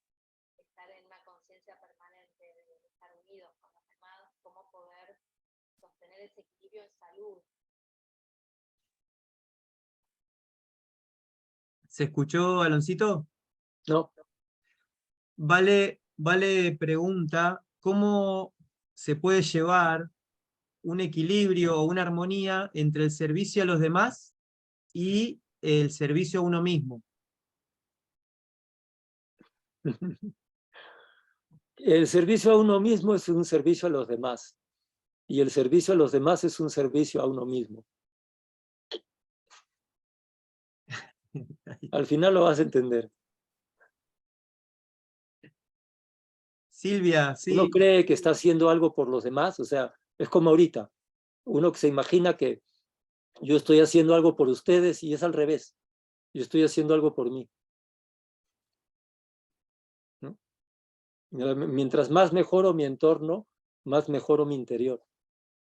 estar en una conciencia permanente de estar unidos con los demás, cómo poder sostener ese equilibrio en salud. ¿se escuchó, Aloncito? No, Vale pregunta, ¿cómo se puede llevar un equilibrio o una armonía entre el servicio a los demás y el servicio a uno mismo? el servicio a uno mismo es un servicio a los demás, y el servicio a los demás es un servicio a uno mismo. Al final lo vas a entender. Silvia, Uno sí, cree que está haciendo algo por los demás, o sea, es como ahorita. Uno que se imagina que yo estoy haciendo algo por ustedes y es al revés. Yo estoy haciendo algo por mí, ¿no? Mientras más mejoro mi entorno, más mejoro mi interior.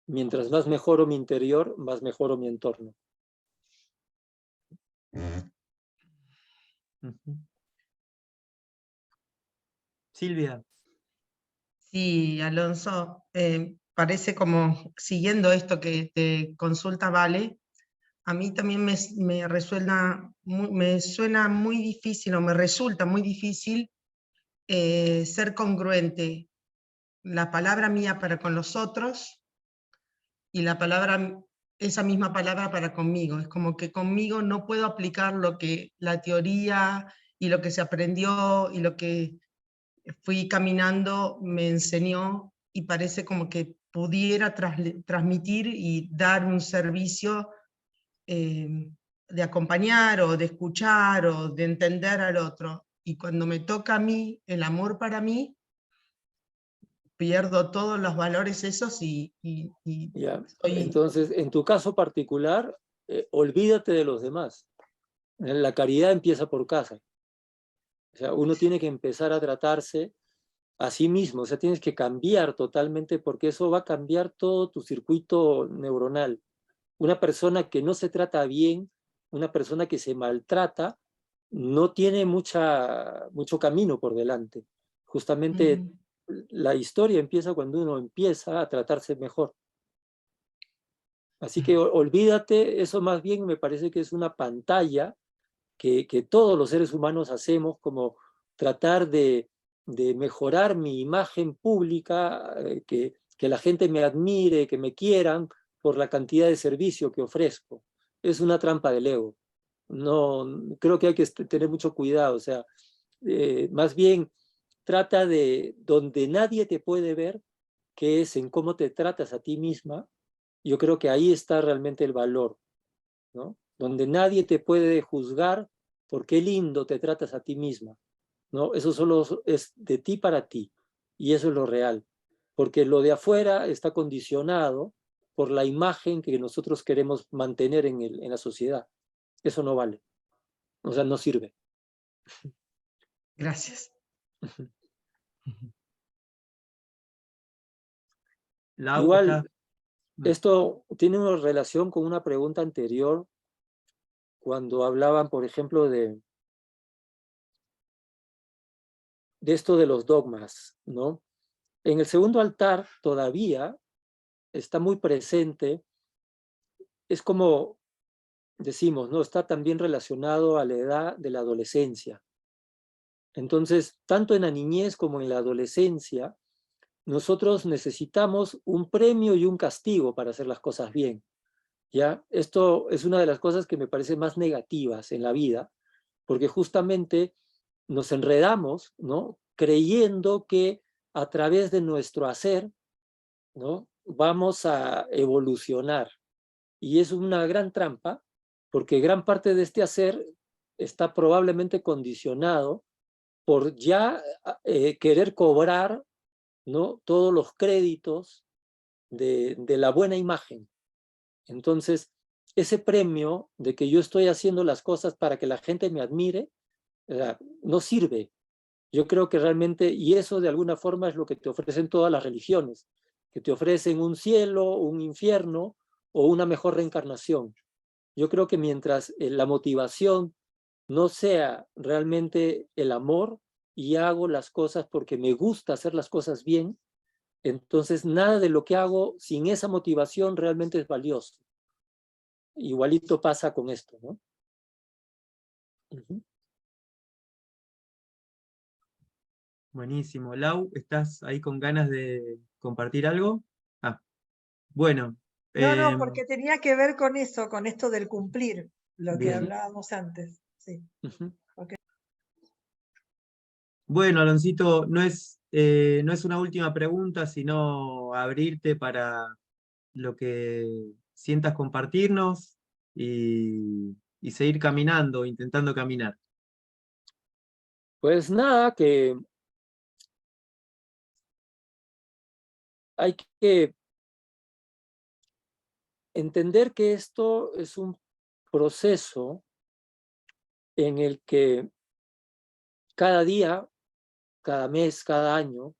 Mientras más mejoro mi interior, más mejoro mi entorno. ujú. Silvia, Sí, Alonso, parece como siguiendo esto que te consulta Vale, a mí también me suena muy difícil o me resulta muy difícil ser congruente la palabra mía para con los otros y esa misma palabra para conmigo. Es como que conmigo no puedo aplicar lo que la teoría y lo que se aprendió y lo que fui caminando me enseñó, y parece como que pudiera transmitir y dar un servicio de acompañar o de escuchar o de entender al otro. Y cuando me toca a mí, el amor para mí, pierdo todos los valores esos y ¿Ya? soy... Entonces, en tu caso particular, olvídate de los demás. La caridad empieza por casa. O sea, uno tiene que empezar a tratarse a sí mismo, o sea, tienes que cambiar totalmente porque eso va a cambiar todo tu circuito neuronal. Una persona que no se trata bien, una persona que se maltrata, no tiene mucho camino por delante. Justamente la historia empieza cuando uno empieza a tratarse mejor. Así que olvídate, eso más bien me parece que es una pantalla que todos los seres humanos hacemos, como tratar de mejorar mi imagen pública, que la gente me admire, que me quieran por la cantidad de servicio que ofrezco. Es una trampa del ego. No, creo que hay que tener mucho cuidado. O sea, más bien trata de donde nadie te puede ver, que es en cómo te tratas a ti misma. Yo creo que ahí está realmente el valor, ¿no? Donde nadie te puede juzgar por qué lindo te tratas a ti misma, ¿no? Eso solo es de ti para ti, y eso es lo real, porque lo de afuera está condicionado por la imagen que nosotros queremos mantener en la sociedad. Eso no vale, o sea, no sirve. Gracias. Lau, Igual, esto tiene una relación con una pregunta anterior, cuando hablaban, por ejemplo, de esto de los dogmas, ¿no? En el segundo altar todavía está muy presente, es como decimos, ¿no? Está también relacionado a la edad de la adolescencia. Entonces, tanto en la niñez como en la adolescencia, nosotros necesitamos un premio y un castigo para hacer las cosas bien, ¿ya? Esto es una de las cosas que me parece más negativas en la vida, porque justamente nos enredamos, ¿no? Creyendo que a través de nuestro hacer, ¿no? Vamos a evolucionar. Y es una gran trampa, porque gran parte de este hacer está probablemente condicionado por ya querer cobrar, ¿no? Todos los créditos de la buena imagen. Entonces, ese premio de que yo estoy haciendo las cosas para que la gente me admire, no sirve. Yo creo que realmente, y eso de alguna forma es lo que te ofrecen todas las religiones, que te ofrecen un cielo, un infierno o una mejor reencarnación. Yo creo que mientras la motivación no sea realmente el amor y hago las cosas porque me gusta hacer las cosas bien, entonces nada de lo que hago sin esa motivación realmente es valioso. Igualito pasa con esto, ¿no? Buenísimo. Lau, ¿estás ahí con ganas de compartir algo? Ah, bueno. No, porque tenía que ver con eso, con esto del cumplir, lo que Bien. hablábamos antes. Sí. Bueno, Aloncito, no es una última pregunta, sino abrirte para lo que sientas compartirnos y seguir caminando, intentando caminar. Pues nada, que hay que entender que esto es un proceso en el que cada día, cada mes, cada año,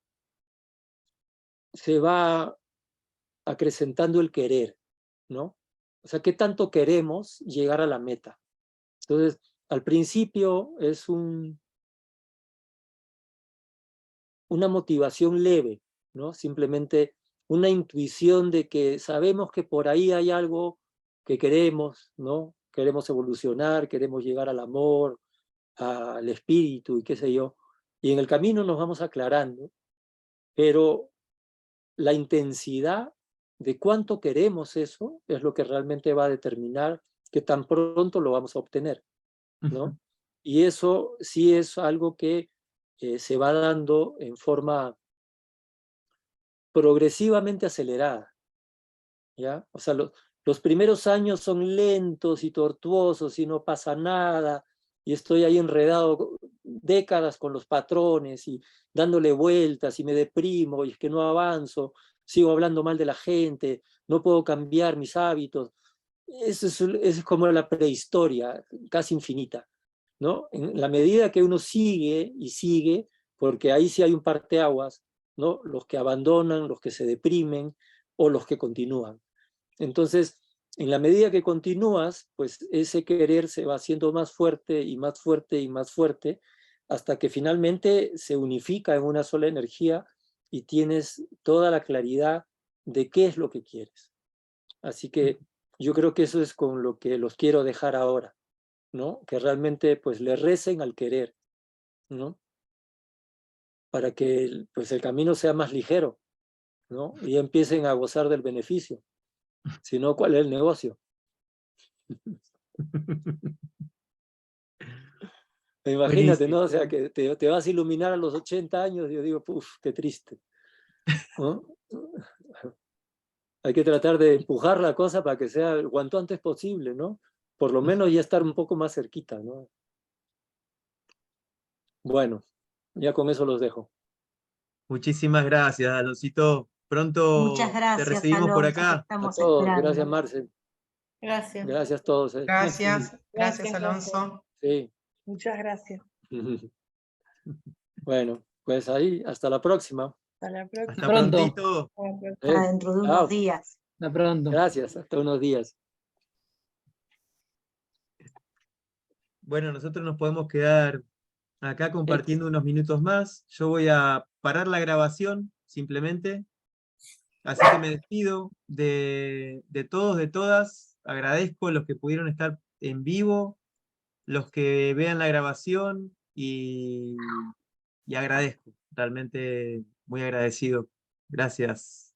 se va acrecentando el querer, ¿no? O sea, ¿qué tanto queremos llegar a la meta? Entonces, al principio es una motivación leve, ¿no? Simplemente una intuición de que sabemos que por ahí hay algo que queremos, ¿no? Queremos evolucionar, queremos llegar al amor, al espíritu y qué sé yo. Y en el camino nos vamos aclarando, pero la intensidad de cuánto queremos eso es lo que realmente va a determinar qué tan pronto lo vamos a obtener, ¿no? Y eso sí es algo que se va dando en forma progresivamente acelerada, ¿ya? O sea, los primeros años son lentos y tortuosos y no pasa nada, y estoy ahí enredado décadas con los patrones y dándole vueltas y me deprimo y es que no avanzo, sigo hablando mal de la gente, no puedo cambiar mis hábitos. Eso es como la prehistoria, casi infinita, ¿no? En la medida que uno sigue y sigue, porque ahí sí hay un parteaguas, ¿no? Los que abandonan, los que se deprimen o los que continúan. Entonces, en la medida que continúas, pues ese querer se va haciendo más fuerte y más fuerte y más fuerte, hasta que finalmente se unifica en una sola energía y tienes toda la claridad de qué es lo que quieres. Así que yo creo que eso es con lo que los quiero dejar ahora, ¿no? Que realmente pues le recen al querer, ¿no? Para que pues el camino sea más ligero, ¿no? Y empiecen a gozar del beneficio. Si no, ¿cuál es el negocio? Imagínate, ¿no? Buenísimo. O sea, que te vas a iluminar a los 80 años, yo digo, puf, qué triste, ¿no? Hay que tratar de empujar la cosa para que sea cuanto antes posible, ¿no? Por lo menos ya estar un poco más cerquita, ¿no? Bueno, ya con eso los dejo. Muchísimas gracias, Aloncito. Muchas Pronto te gracias, recibimos por Alonso, te acá. A estamos todos, gracias esperando. Marcel, Gracias. gracias a todos. Gracias, gracias Gracias, Alonso. Sí. Muchas gracias. Bueno, pues ahí, hasta la próxima. Hasta la próxima. Hasta Pronto. prontito. Hasta la próxima. Hasta dentro de unos Chao. días. Hasta pronto. Gracias, hasta unos días. Bueno, nosotros nos podemos quedar acá compartiendo unos minutos más. Yo voy a parar la grabación, simplemente. Así que me despido de todos, de todas. Agradezco a los que pudieron estar en vivo, los que vean la grabación y agradezco. Realmente muy agradecido. Gracias.